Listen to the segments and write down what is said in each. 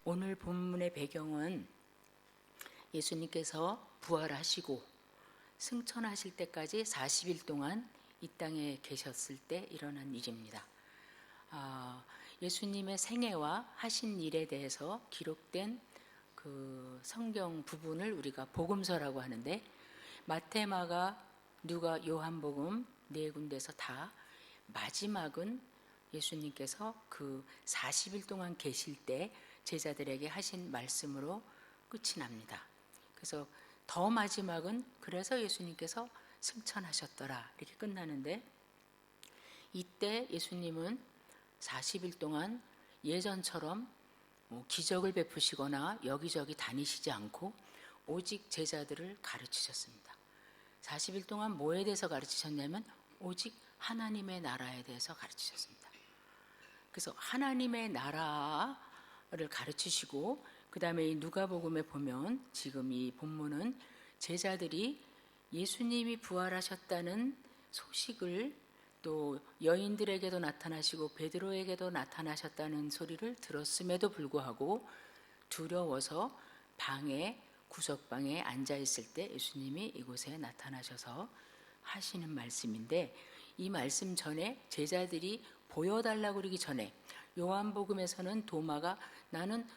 오늘 본문의 배경은 예수님께서 부활하시고 승천하실 때까지 40일 동안 이 땅에 계셨을 때 일어난 일입니다. 예수님의 생애와 하신 일에 대해서 기록된 그 성경 부분을 우리가 복음서라고 하는데, 마태, 마가, 누가, 요한복음 네 군데서 다 마지막은 예수님께서 그 40일 동안 계실 때 제자들에게 하신 말씀으로 끝이 납니다. 그래서 더 마지막은 그래서 예수님께서 승천하셨더라 이렇게 끝나는데, 이때 예수님은 40일 동안 예전처럼 기적을 베푸시거나 여기저기 다니시지 않고 오직 제자들을 가르치셨습니다. 40일 동안 뭐에 대해서 가르치셨냐면 오직 하나님의 나라에 대해서 가르치셨습니다. 그래서 하나님의 나라를 가르치시고, 그 다음에 이 누가복음에 보면 지금 이 본문은 제자들이 예수님이 부활하셨다는 소식을 또 여인들에게도 나타나시고 베드로에게도 나타나셨다는 소리를 들었음에도 불구하고 두려워서 방에 구석방에 앉아있을 때 예수님이 이곳에 나타나셔서 하시는 말씀인데, 이 말씀 전에 제자들이 보여달라고 그러기 전에 요한복음에서는 도마가 나는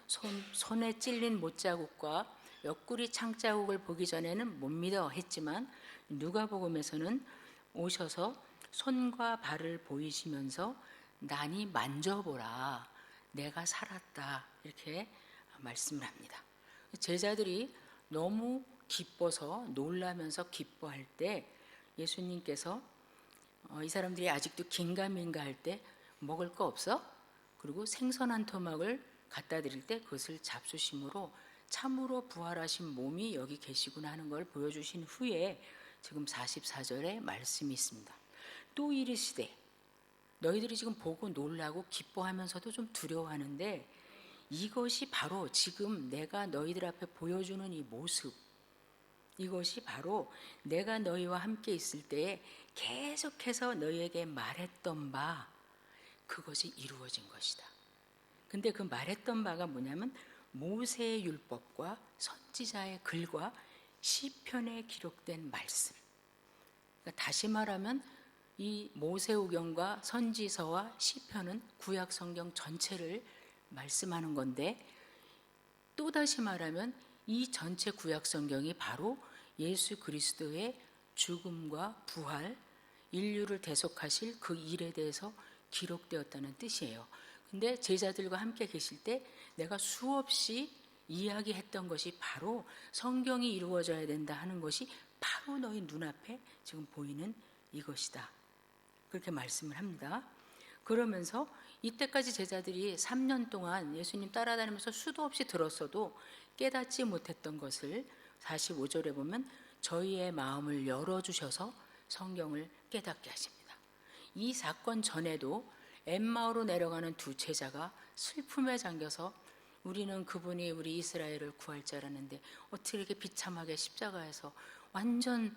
손에 찔린 못자국과 옆구리 창자국을 보기 전에는 못 믿어 했지만, 누가복음에서는 오셔서 손과 발을 보이시면서 나니 만져보라 내가 살았다 이렇게 말씀을 합니다. 제자들이 너무 기뻐서 놀라면서 기뻐할 때 예수님께서 이 사람들이 아직도 긴가민가 할 때 먹을 거 없어? 그리고 생선 한 토막을 갖다 드릴 때 그것을 잡수심으로 참으로 부활하신 몸이 여기 계시구나 하는 걸 보여주신 후에 지금 44절에 말씀이 있습니다. 또 이르시되, 너희들이 지금 보고 놀라고 기뻐하면서도 좀 두려워하는데 이것이 바로 지금 내가 너희들 앞에 보여주는 이 모습, 이것이 바로 내가 너희와 함께 있을 때에 계속해서 너희에게 말했던 바, 그것이 이루어진 것이다. 근데 그 말했던 바가 뭐냐면 모세의 율법과 선지자의 글과 시편에 기록된 말씀. 그러니까 다시 말하면 이 모세오경과 선지서와 시편은 구약 성경 전체를 말씀하는 건데, 또다시 말하면 이 전체 구약 성경이 바로 예수 그리스도의 죽음과 부활, 인류를 대속하실 그 일에 대해서 기록되었다는 뜻이에요. 근데 제자들과 함께 계실 때 내가 수없이 이야기했던 것이 바로 성경이 이루어져야 된다 하는 것이 바로 너희 눈앞에 지금 보이는 이것이다, 그렇게 말씀을 합니다. 그러면서 이때까지 제자들이 3년 동안 예수님 따라다니면서 수도 없이 들었어도 깨닫지 못했던 것을 45절에 보면 저희의 마음을 열어주셔서 성경을 깨닫게 하십니다. 이 사건 전에도 엠마오로 내려가는 두 제자가 슬픔에 잠겨서 우리는 그분이 우리 이스라엘을 구할 줄 알았는데 어떻게 이렇게 비참하게 십자가에서 완전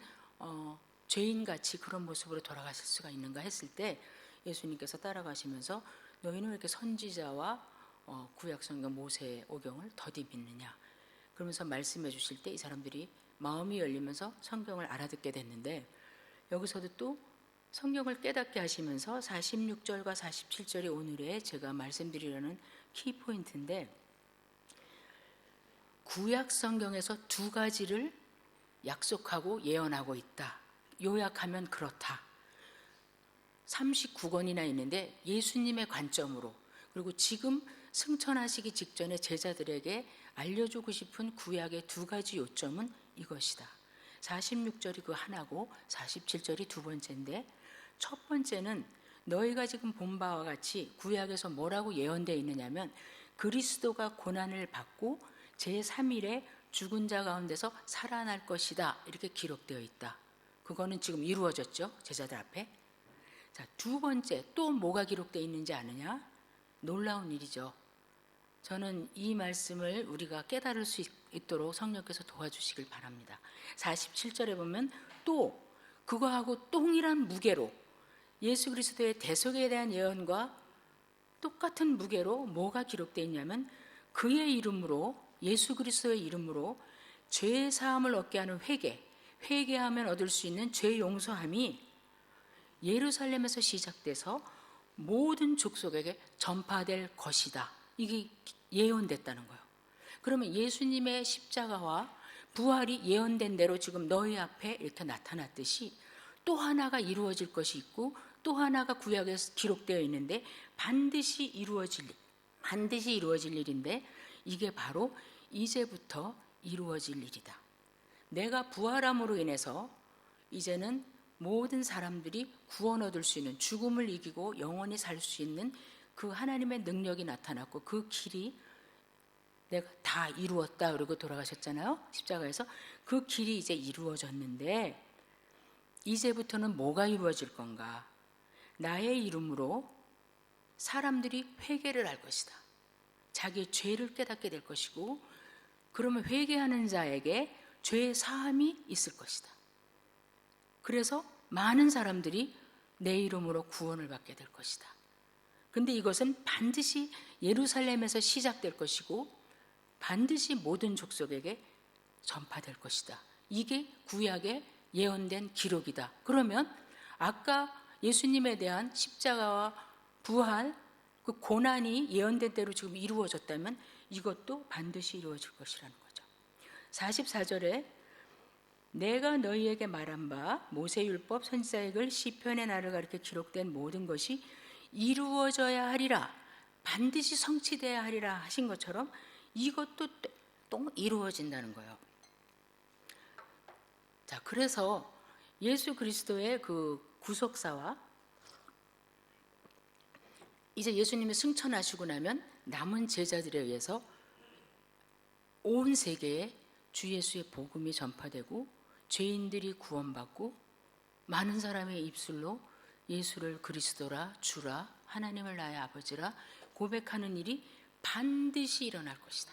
죄인같이 그런 모습으로 돌아가실 수가 있는가 했을 때 예수님께서 따라가시면서 너희는 왜 이렇게 선지자와 구약성경 모세의 오경을 더디 믿느냐 그러면서 말씀해 주실 때 이 사람들이 마음이 열리면서 성경을 알아듣게 됐는데, 여기서도 또 성경을 깨닫게 하시면서 46절과 47절이 오늘의 제가 말씀드리려는 키포인트인데, 구약성경에서 두 가지를 약속하고 예언하고 있다. 요약하면 그렇다. 39권이나 있는데 예수님의 관점으로, 그리고 지금 승천하시기 직전에 제자들에게 알려주고 싶은 구약의 두 가지 요점은 이것이다. 46절이 그 하나고 47절이 두 번째인데, 첫 번째는 너희가 지금 본 바와 같이 구약에서 뭐라고 예언되어 있느냐면 그리스도가 고난을 받고 제3일에 죽은 자 가운데서 살아날 것이다 이렇게 기록되어 있다. 그거는 지금 이루어졌죠, 제자들 앞에. 자, 두 번째 또 뭐가 기록되어 있는지 아느냐? 놀라운 일이죠. 저는 이 말씀을 우리가 깨달을 수 있도록 성령께서 도와주시길 바랍니다. 47절에 보면 또 그거하고 동일한 무게로 예수 그리스도의 대속에 대한 예언과 똑같은 무게로 뭐가 기록되어 있냐면 그의 이름으로, 예수 그리스도의 이름으로 죄 사함을 얻게 하는 회개하면 얻을 수 있는 죄 용서함이 예루살렘에서 시작돼서 모든 족속에게 전파될 것이다. 이게 예언됐다는 거예요. 그러면 예수님의 십자가와 부활이 예언된 대로 지금 너희 앞에 이렇게 나타났듯이 또 하나가 이루어질 것이 있고 또 하나가 구약에 기록되어 있는데 반드시 이루어질 일인데 이게 바로 이제부터 이루어질 일이다. 내가 부활함으로 인해서 이제는 모든 사람들이 구원 얻을 수 있는, 죽음을 이기고 영원히 살 수 있는 그 하나님의 능력이 나타났고 그 길이 내가 다 이루었다 그러고 돌아가셨잖아요. 십자가에서. 그 길이 이제 이루어졌는데 이제부터는 뭐가 이루어질 건가? 나의 이름으로 사람들이 회개를 할 것이다. 자기의 죄를 깨닫게 될 것이고 그러면 회개하는 자에게 죄의 사함이 있을 것이다. 그래서 많은 사람들이 내 이름으로 구원을 받게 될 것이다. 근데 이것은 반드시 예루살렘에서 시작될 것이고 반드시 모든 족속에게 전파될 것이다. 이게 구약에 예언된 기록이다. 그러면 아까 예수님에 대한 십자가와 부활, 그 고난이 예언된 대로 지금 이루어졌다면 이것도 반드시 이루어질 것이라는 거죠. 44절에 내가 너희에게 말한 바 모세율법 선지자의 글 시편의 날을 가리켜 기록된 모든 것이 이루어져야 하리라, 반드시 성취돼야 하리라 하신 것처럼 이것도 또 이루어진다는 거예요. 자, 그래서 예수 그리스도의 그 구속사와 이제 예수님이 승천하시고 나면 남은 제자들에 의해서 온 세계에 주 예수의 복음이 전파되고 죄인들이 구원받고 많은 사람의 입술로 예수를 그리스도라, 주라, 하나님을 나의 아버지라 고백하는 일이 반드시 일어날 것이다.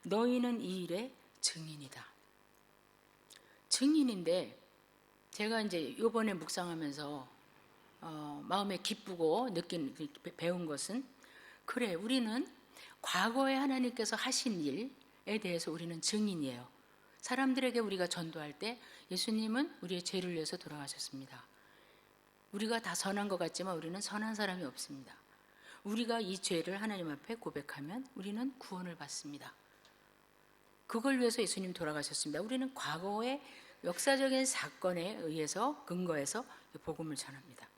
너희는 이 일의 증인이다. 증인인데 제가 이제 이번에 묵상하면서 마음에 기쁘고 배운 것은 그래, 우리는 과거에 하나님께서 하신 일에 대해서 우리는 증인이에요. 사람들에게 우리가 전도할 때 예수님은 우리의 죄를 위해서 돌아가셨습니다. 우리가 다 선한 것 같지만 우리는 선한 사람이 없습니다. 우리가 이 죄를 하나님 앞에 고백하면 우리는 구원을 받습니다. 그걸 위해서 예수님 돌아가셨습니다. 우리는 과거의 역사적인 사건에 의해서 근거해서 복음을 전합니다.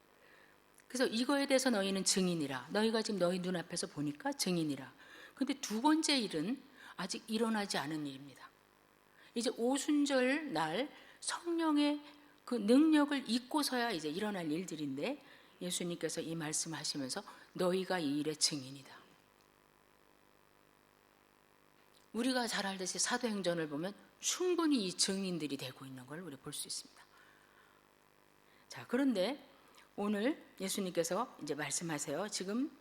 그래서 이거에 대해서 너희는 증인이라. 너희가 지금 너희 눈앞에서 보니까 증인이라. 근데 두 번째 일은 아직 일어나지 않은 일입니다. 이제 오순절 날 성령의 그 능력을 잊고서야 이제 일어날 일들인데 예수님께서 이 말씀하시면서 너희가 이 일의 증인이다. 우리가 잘 알듯이 사도행전을 보면 충분히 이 증인들이 되고 있는 걸 우리 볼 수 있습니다. 자, 그런데 오늘 예수님께서 이제 말씀하세요. 지금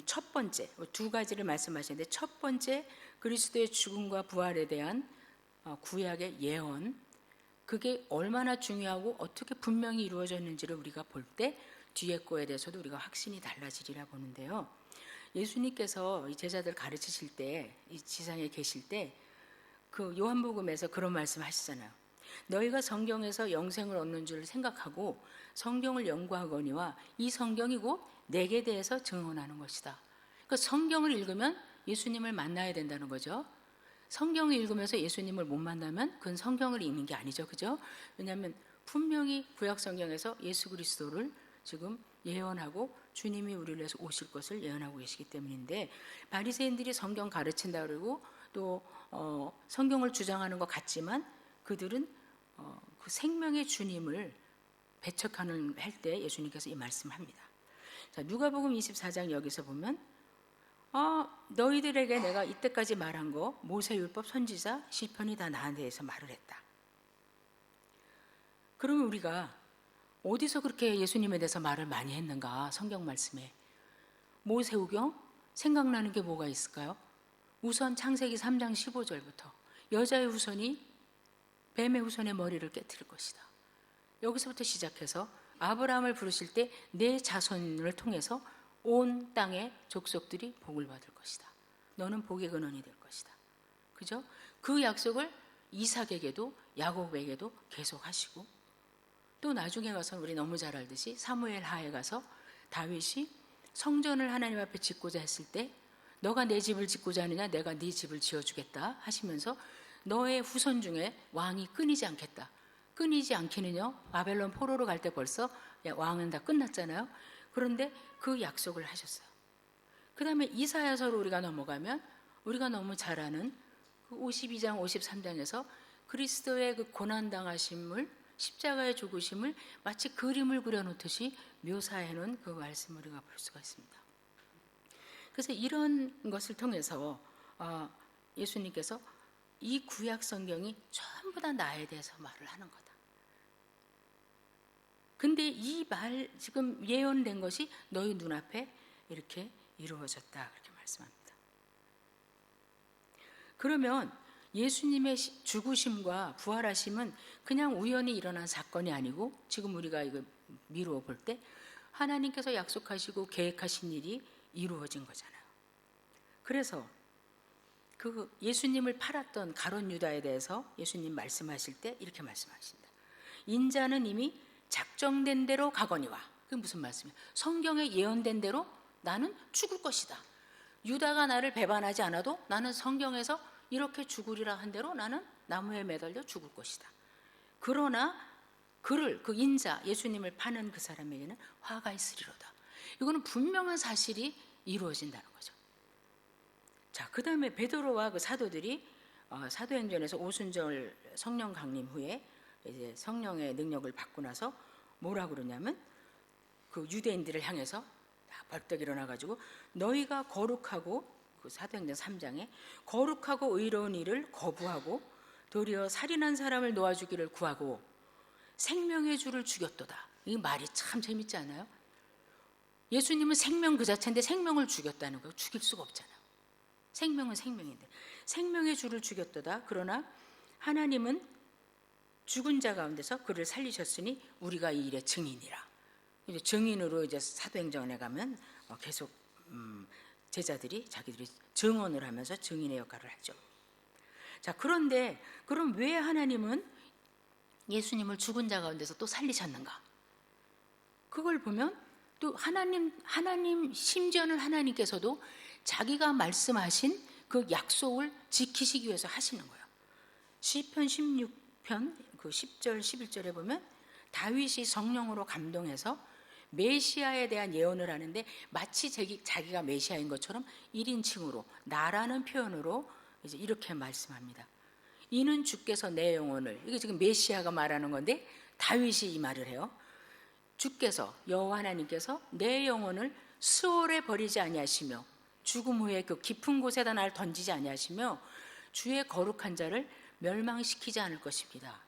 첫 번째 두 가지를 말씀하시는데 첫 번째 그리스도의 죽음과 부활에 대한 구약의 예언, 그게 얼마나 중요하고 어떻게 분명히 이루어졌는지를 우리가 볼 때 뒤에 거에 대해서도 우리가 확신이 달라지리라 보는데요. 예수님께서 이 제자들 가르치실 때, 이 지상에 계실 때 그 요한복음에서 그런 말씀 하시잖아요. 너희가 성경에서 영생을 얻는 줄 생각하고 성경을 연구하거니와 이 성경이 곧 내게 대해서 증언하는 것이다. 그러니까 성경을 읽으면 예수님을 만나야 된다는 거죠. 성경을 읽으면서 예수님을 못 만나면 그건 성경을 읽는 게 아니죠. 그죠? 왜냐하면 분명히 구약 성경에서 예수 그리스도를 지금 예언하고 주님이 우리를 위해서 오실 것을 예언하고 계시기 때문인데 바리새인들이 성경 가르친다 그러고 또 성경을 주장하는 것 같지만 그들은 그 생명의 주님을 배척하는 할 때 예수님께서 이 말씀합니다. 자, 누가복음 24장 여기서 보면 너희들에게 내가 이때까지 말한 거 모세율법 선지자 시편이 다 나에 대해서 말을 했다. 그러면 우리가 어디서 그렇게 예수님에 대해서 말을 많이 했는가? 성경 말씀에 모세오경 생각나는 게 뭐가 있을까요? 우선 창세기 3장 15절부터 여자의 후손이 뱀의 후손의 머리를 깨트릴 것이다. 여기서부터 시작해서 아브라함을 부르실 때 내 자손을 통해서 온 땅의 족속들이 복을 받을 것이다. 너는 복의 근원이 될 것이다. 그죠? 그 약속을 이삭에게도 야곱에게도 계속 하시고, 또 나중에 가서 우리 너무 잘 알듯이 사무엘 하에 가서 다윗이 성전을 하나님 앞에 짓고자 했을 때 너가 내 집을 짓고자 하느냐, 내가 네 집을 지어주겠다 하시면서 너의 후손 중에 왕이 끊이지 않겠다. 끊이지 않기는요, 바벨론 포로로 갈 때 벌써 왕은 다 끝났잖아요. 그런데 그 약속을 하셨어요. 그 다음에 이사야서로 우리가 넘어가면 우리가 너무 잘 아는 그 52장 53장에서 그리스도의 그 고난당하심을, 십자가의 죽으심을 마치 그림을 그려놓듯이 묘사해 놓은 그 말씀을 우리가 볼 수가 있습니다. 그래서 이런 것을 통해서 예수님께서 이 구약 성경이 전부 다 나에 대해서 말을 하는 거다. 근데 이 말, 지금 예언된 것이 너희 눈앞에 이렇게 이루어졌다, 그렇게 말씀합니다. 그러면 예수님의 죽으심과 부활하심은 그냥 우연히 일어난 사건이 아니고, 지금 우리가 이거 미루어 볼 때 하나님께서 약속하시고 계획하신 일이 이루어진 거잖아요. 그래서 그 예수님을 팔았던 가룟 유다에 대해서 예수님 말씀하실 때 이렇게 말씀하신다. 인자는 이미 작정된 대로 가거니와. 그게 무슨 말씀이에요? 성경에 예언된 대로 나는 죽을 것이다. 유다가 나를 배반하지 않아도 나는 성경에서 이렇게 죽으리라 한 대로 나는 나무에 매달려 죽을 것이다. 그러나 그를, 그 인자, 예수님을 파는 그 사람에게는 화가 있으리로다. 이거는 분명한 사실이 이루어진다는 거죠. 자, 그 다음에 베드로와 그 사도들이 사도행전에서 오순절 성령 강림 후에 이제 성령의 능력을 받고 나서 뭐라 그러냐면, 그 유대인들을 향해서 다 벌떡 일어나가지고 너희가 거룩하고, 그 사도행전 3장에 거룩하고 의로운 일을 거부하고 도리어 살인한 사람을 놓아주기를 구하고 생명의 주를 죽였도다. 이 말이 참 재밌지 않아요? 예수님은 생명 그 자체인데 생명을 죽였다는 거예요. 죽일 수가 없잖아요. 생명은 생명인데 생명의 주를 죽였도다. 그러나 하나님은 죽은 자 가운데서 그를 살리셨으니 우리가 이 일의 증인이라. 이제 증인으로 이제 사도행전에 가면 계속 제자들이 자기들이 증언을 하면서 증인의 역할을 하죠. 자, 그런데 그럼 왜 하나님은 예수님을 죽은 자 가운데서 또 살리셨는가? 그걸 보면 또 하나님 심지어는 하나님께서도 자기가 말씀하신 그 약속을 지키시기 위해서 하시는 거예요. 시편 16편 그 10절 11절에 보면 다윗이 성령으로 감동해서 메시아에 대한 예언을 하는데 마치 자기가 메시아인 것처럼 1인칭으로 나라는 표현으로 이제 이렇게 말씀합니다. 이는 주께서 내 영혼을, 이게 지금 메시아가 말하는 건데 다윗이 이 말을 해요. 주께서, 여호와 하나님께서 내 영혼을 수월에 버리지 아니하시며 죽음 후에 그 깊은 곳에다 날 던지지 아니하시며 주의 거룩한 자를 멸망시키지 않을 것입니다.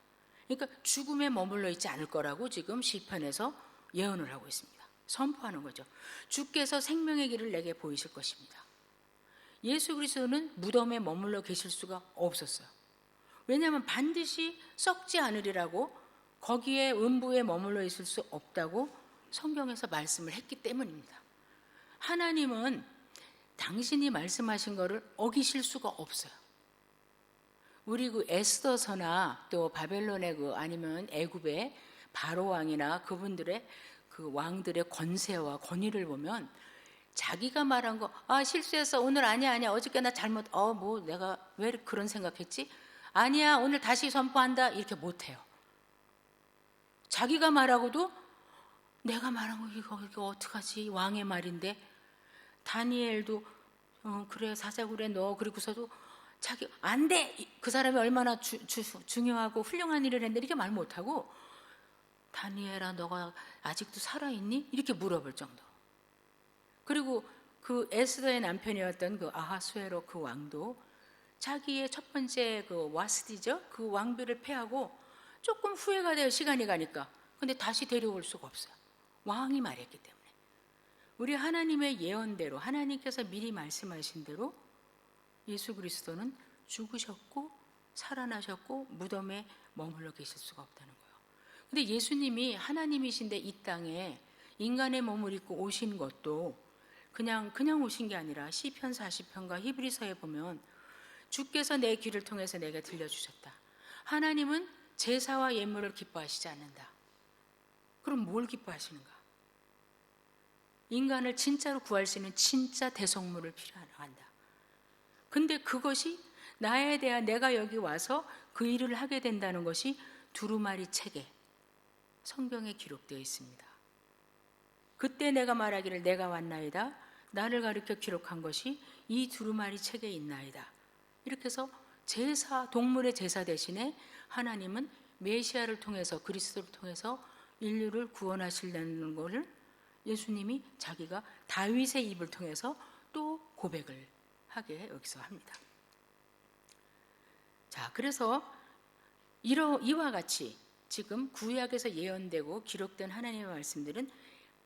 그러니까 죽음에 머물러 있지 않을 거라고 지금 시편에서 예언을 하고 있습니다. 선포하는 거죠. 주께서 생명의 길을 내게 보이실 것입니다. 예수 그리스도는 무덤에 머물러 계실 수가 없었어요. 왜냐하면 반드시 썩지 않으리라고, 거기에 음부에 머물러 있을 수 없다고 성경에서 말씀을 했기 때문입니다. 하나님은 당신이 말씀하신 것을 어기실 수가 없어요. 우리 그 에스더서나 또 바벨론의 그 아니면 애굽의 바로 왕이나 그분들의 그 왕들의 권세와 권위를 보면 자기가 말한 거, 실수했어, 오늘 아니야 어저께 나 잘못, 뭐 내가 왜 그런 생각했지, 아니야 오늘 다시 선포한다, 이렇게 못해요. 자기가 말하고도 내가 말한 거 이거 어떡하지, 왕의 말인데. 다니엘도 그래 사자굴에 넣어, 그리고서도 자기 안 돼, 그 사람이 얼마나 중요하고 훌륭한 일을 했는데 이렇게 말 못하고 다니엘아 너가 아직도 살아있니? 이렇게 물어볼 정도. 그리고 그 에스더의 남편이었던 그 아하수에로 그 왕도 자기의 첫 번째 그 와스디죠, 그 왕비를 패하고 조금 후회가 돼요, 시간이 가니까. 근데 다시 데려올 수가 없어요. 왕이 말했기 때문에. 우리 하나님의 예언대로, 하나님께서 미리 말씀하신 대로 예수 그리스도는 죽으셨고 살아나셨고 무덤에 머물러 계실 수가 없다는 거예요. 근데 예수님이 하나님이신데 이 땅에 인간의 몸을 입고 오신 것도 그냥 오신 게 아니라 시편 40편과 히브리서에 보면 주께서 내 귀를 통해서 내게 들려주셨다. 하나님은 제사와 예물을 기뻐하시지 않는다. 그럼 뭘 기뻐하시는가? 인간을 진짜로 구할 수 있는 진짜 대속물을 필요로 한다. 근데 그것이 나에 대한 내가 여기 와서 그 일을 하게 된다는 것이 두루마리 책에 성경에 기록되어 있습니다. 그때 내가 말하기를 내가 왔나이다. 나를 가리켜 기록한 것이 이 두루마리 책에 있나이다. 이렇게 해서 제사, 동물의 제사 대신에 하나님은 메시아를 통해서, 그리스도를 통해서 인류를 구원하시려는 것을 예수님이 자기가 다윗의 입을 통해서 또 고백을 하게 여기서 합니다. 자, 그래서 이와 같이 지금 구약에서 예언되고 기록된 하나님의 말씀들은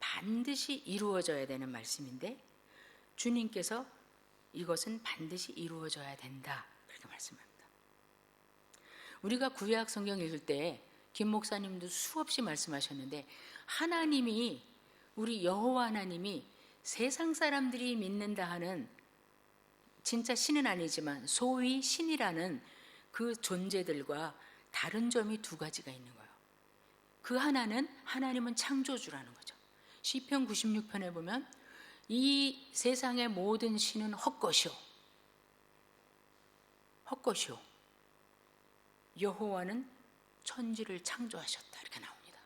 반드시 이루어져야 되는 말씀인데 주님께서 이것은 반드시 이루어져야 된다, 그렇게 말씀합니다. 우리가 구약 성경 읽을 때 김 목사님도 수없이 말씀하셨는데 하나님이, 우리 여호와 하나님이 세상 사람들이 믿는다 하는 진짜 신은 아니지만 소위 신이라는 그 존재들과 다른 점이 두 가지가 있는 거예요. 그 하나는 하나님은 창조주라는 거죠. 시편 96편에 보면 이 세상의 모든 신은 헛것이요 여호와는 천지를 창조하셨다, 이렇게 나옵니다.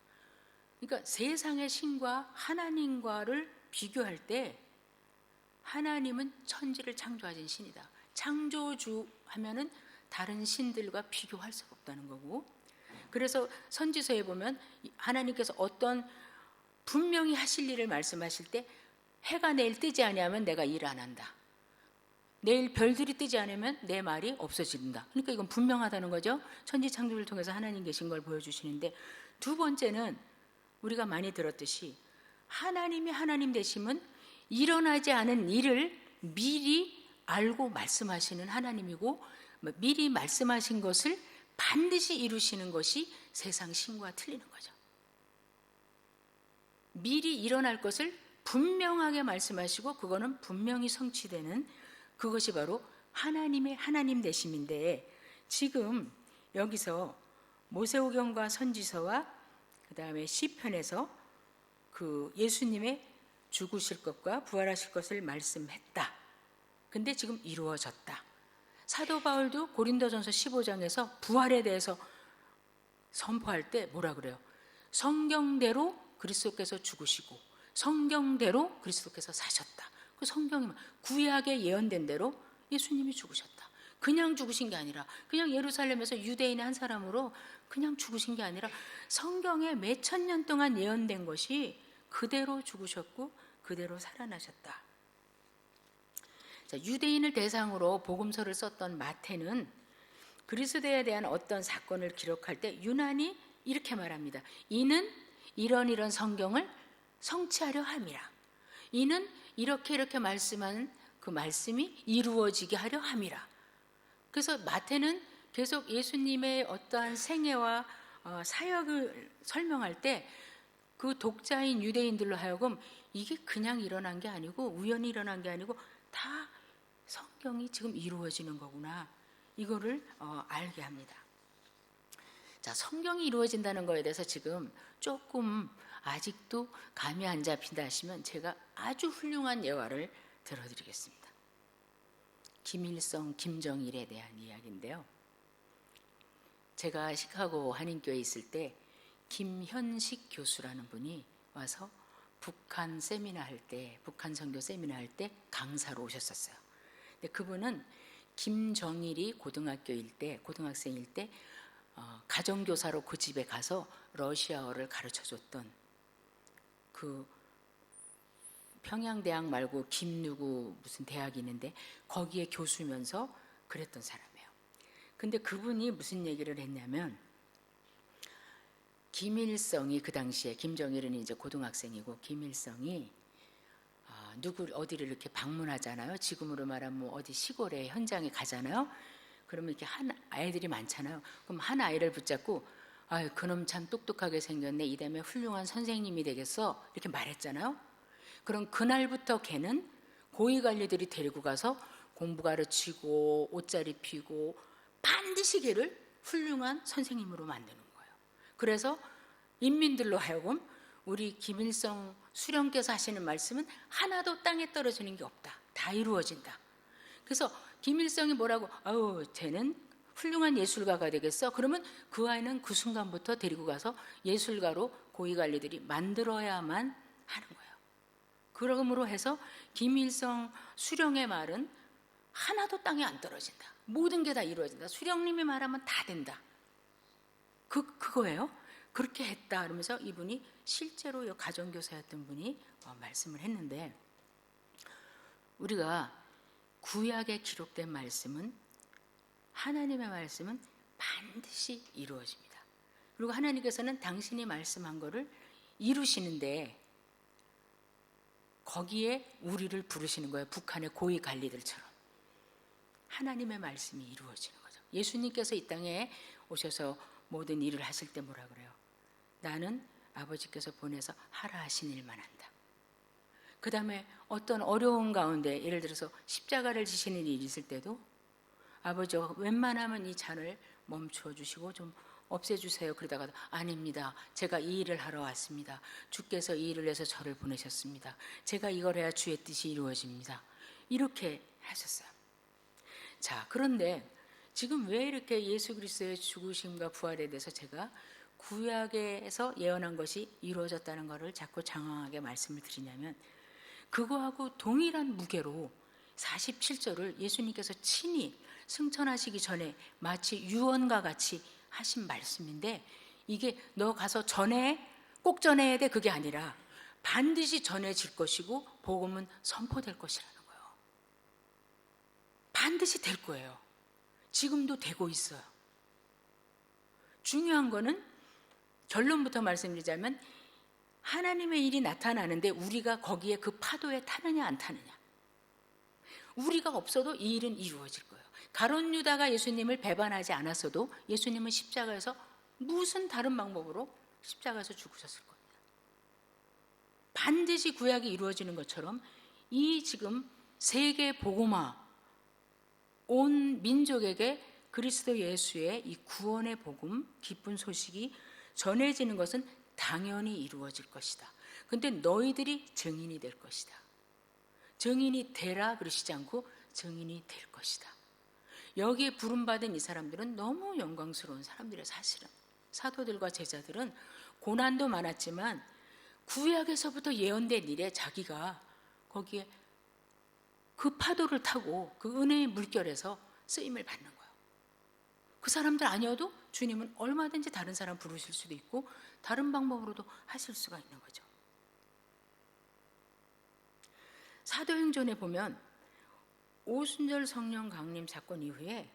그러니까 세상의 신과 하나님과를 비교할 때 하나님은 천지를 창조하신 신이다. 창조주 하면은 다른 신들과 비교할 수가 없다는 거고, 그래서 선지서에 보면 하나님께서 어떤 분명히 하실 일을 말씀하실 때 해가 내일 뜨지 아니하면 내가 일 안 한다. 내일 별들이 뜨지 않으면 내 말이 없어진다. 그러니까 이건 분명하다는 거죠. 천지 창조를 통해서 하나님 계신 걸 보여주시는데, 두 번째는 우리가 많이 들었듯이 하나님이 하나님 되심은 일어나지 않은 일을 미리 알고 말씀하시는 하나님이고, 미리 말씀하신 것을 반드시 이루시는 것이 세상 신과 틀리는 거죠. 미리 일어날 것을 분명하게 말씀하시고 그거는 분명히 성취되는, 그것이 바로 하나님의 하나님 되심인데, 지금 여기서 모세오경과 선지서와 그 다음에 시편에서 그 예수님의 죽으실 것과 부활하실 것을 말씀했다. 근데 지금 이루어졌다. 사도 바울도 고린도전서 15장에서 부활에 대해서 선포할 때 뭐라 그래요? 성경대로 그리스도께서 죽으시고 성경대로 그리스도께서 사셨다. 그 성경이 구약에 예언된 대로 예수님이 죽으셨다. 그냥 죽으신 게 아니라, 그냥 예루살렘에서 유대인의 한 사람으로 그냥 죽으신 게 아니라 성경에 몇천 년 동안 예언된 것이 그대로 죽으셨고 그대로 살아나셨다. 자, 유대인을 대상으로 복음서를 썼던 마태는 그리스도에 대한 어떤 사건을 기록할 때 유난히 이렇게 말합니다. 이는 이런 성경을 성취하려 함이라. 이는 이렇게 말씀한 그 말씀이 이루어지게 하려 함이라. 그래서 마태는 계속 예수님의 어떠한 생애와 사역을 설명할 때 그 독자인 유대인들로 하여금 이게 그냥 일어난 게 아니고 우연히 일어난 게 아니고 다 성경이 지금 이루어지는 거구나, 이거를 알게 합니다. 자, 성경이 이루어진다는 거에 대해서 지금 조금 아직도 감이 안 잡힌다 하시면 제가 아주 훌륭한 예화를 들어드리겠습니다. 김일성, 김정일에 대한 이야기인데요. 제가 시카고 한인교회에 있을 때 김현식 교수라는 분이 와서 북한 세미나 할 때, 북한 선교 세미나 할 때 강사로 오셨었어요. 근데 그분은 김정일이 고등학생일 때 가정교사로 그 집에 가서 러시아어를 가르쳐줬던, 그 평양대학 말고 김누구 무슨 대학이 있는데 거기에 교수면서 그랬던 사람이에요. 근데 그분이 무슨 얘기를 했냐면, 김일성이 그 당시에, 김정일은 이제 고등학생이고 김일성이 어디를 이렇게 방문하잖아요. 지금으로 말하면 뭐 어디 시골에 현장에 가잖아요. 그러면 이렇게 한 아이들이 많잖아요. 그럼 한 아이를 붙잡고 아유 그놈 참 똑똑하게 생겼네, 이 다음에 훌륭한 선생님이 되겠어, 이렇게 말했잖아요. 그럼 그날부터 걔는 고위 관리들이 데리고 가서 공부 가르치고 옷잘 입히고 반드시 걔를 훌륭한 선생님으로 만드는 거예요. 그래서 인민들로 하여금 우리 김일성 수령께서 하시는 말씀은 하나도 땅에 떨어지는 게 없다. 다 이루어진다. 그래서 김일성이 뭐라고, 아우 쟤는 훌륭한 예술가가 되겠어. 그러면 그 아이는 그 순간부터 데리고 가서 예술가로 고위관리들이 만들어야만 하는 거예요. 그러므로 해서 김일성 수령의 말은 하나도 땅에 안 떨어진다. 모든 게 다 이루어진다. 수령님이 말하면 다 된다. 그거예요. 그렇게 했다. 그러면서 이분이 실제로 가정교사였던 분이 말씀을 했는데, 우리가 구약에 기록된 말씀은, 하나님의 말씀은 반드시 이루어집니다. 그리고 하나님께서는 당신이 말씀한 거를 이루시는데 거기에 우리를 부르시는 거예요. 북한의 고위 관리들처럼. 하나님의 말씀이 이루어지는 거죠. 예수님께서 이 땅에 오셔서 모든 일을 하실 때 뭐라 그래요? 나는 아버지께서 보내서 하라 하신 일만 한다. 그 다음에 어떤 어려운 가운데, 예를 들어서 십자가를 지시는 일이 있을 때도, 아버지 웬만하면 이 잔을 멈춰 주시고 좀 없애주세요. 그러다가 아닙니다. 제가 이 일을 하러 왔습니다. 주께서 이 일을 해서 저를 보내셨습니다. 제가 이걸 해야 주의 뜻이 이루어집니다. 이렇게 하셨어요. 자, 그런데 지금 왜 이렇게 예수 그리스도의 죽으심과 부활에 대해서 제가 구약에서 예언한 것이 이루어졌다는 것을 자꾸 장황하게 말씀을 드리냐면, 그거하고 동일한 무게로 47절을 예수님께서 친히 승천하시기 전에 마치 유언과 같이 하신 말씀인데, 이게 너 가서 꼭 전해야 돼, 그게 아니라 반드시 전해질 것이고 복음은 선포될 것이라는 거예요. 반드시 될 거예요. 지금도 되고 있어요. 중요한 거는, 결론부터 말씀드리자면, 하나님의 일이 나타나는데 우리가 거기에 그 파도에 타느냐 안 타느냐. 우리가 없어도 이 일은 이루어질 거예요. 가룟 유다가 예수님을 배반하지 않았어도 예수님은 십자가에서 무슨 다른 방법으로 십자가에서 죽으셨을 겁니다. 반드시 구약이 이루어지는 것처럼 이 지금 세계 복음화, 온 민족에게 그리스도 예수의 이 구원의 복음, 기쁜 소식이 전해지는 것은 당연히 이루어질 것이다. 근데 너희들이 증인이 될 것이다. 증인이 되라 그러시지 않고 증인이 될 것이다. 여기에 부름받은 이 사람들은 너무 영광스러운 사람들이에요. 사실은 사도들과 제자들은 고난도 많았지만 구약에서부터 예언된 일에 자기가 거기에 그 파도를 타고 그 은혜의 물결에서 쓰임을 받는 거예요. 그 사람들 아니어도 주님은 얼마든지 다른 사람 부르실 수도 있고 다른 방법으로도 하실 수가 있는 거죠. 사도행전에 보면 오순절 성령 강림 사건 이후에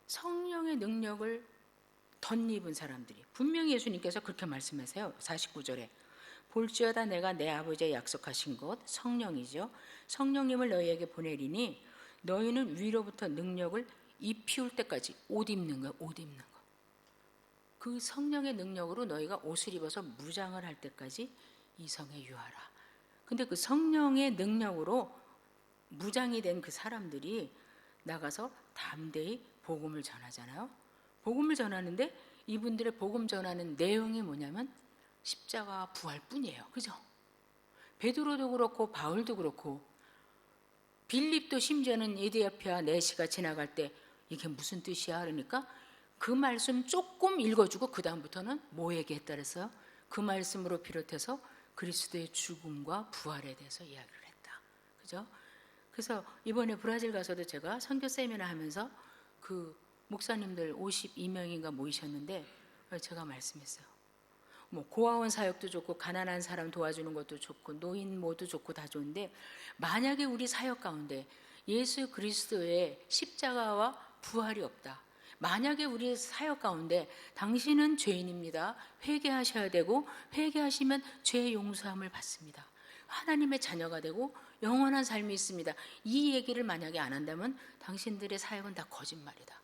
성령의 능력을 덧입은 사람들이, 분명히 예수님께서 그렇게 말씀하세요. 49절에 볼지어다 내가 내 아버지의 약속하신 것 성령이죠. 성령님을 너희에게 보내리니 너희는 위로부터 능력을 입히울 때까지, 옷 입는 거예요. 옷 입는 거. 그 성령의 능력으로 너희가 옷을 입어서 무장을 할 때까지 이 성에 유하라. 근데 그 성령의 능력으로 무장이 된 그 사람들이 나가서 담대히 복음을 전하잖아요. 복음을 전하는데 이분들의 복음 전하는 내용이 뭐냐면 십자가 부활뿐이에요. 그죠? 베드로도 그렇고 바울도 그렇고 빌립도 심지어는 에디오피아 내시가 지나갈 때 이게 무슨 뜻이야? 그러니까 그 말씀 조금 읽어주고 그 다음부터는 뭐 얘기했다 그랬어요? 그 말씀으로 비롯해서 그리스도의 죽음과 부활에 대해서 이야기를 했다. 그죠? 그래서 이번에 브라질 가서도 제가 선교 세미나 하면서 그 목사님들 52명인가 모이셨는데 제가 말씀했어요. 뭐 고아원 사역도 좋고 가난한 사람 도와주는 것도 좋고 노인 모두 좋고 다 좋은데, 만약에 우리 사역 가운데 예수 그리스도의 십자가와 부활이 없다, 만약에 우리 사역 가운데 당신은 죄인입니다, 회개하셔야 되고 회개하시면 죄 용서함을 받습니다, 하나님의 자녀가 되고 영원한 삶이 있습니다, 이 얘기를 만약에 안 한다면 당신들의 사역은 다 거짓말이다.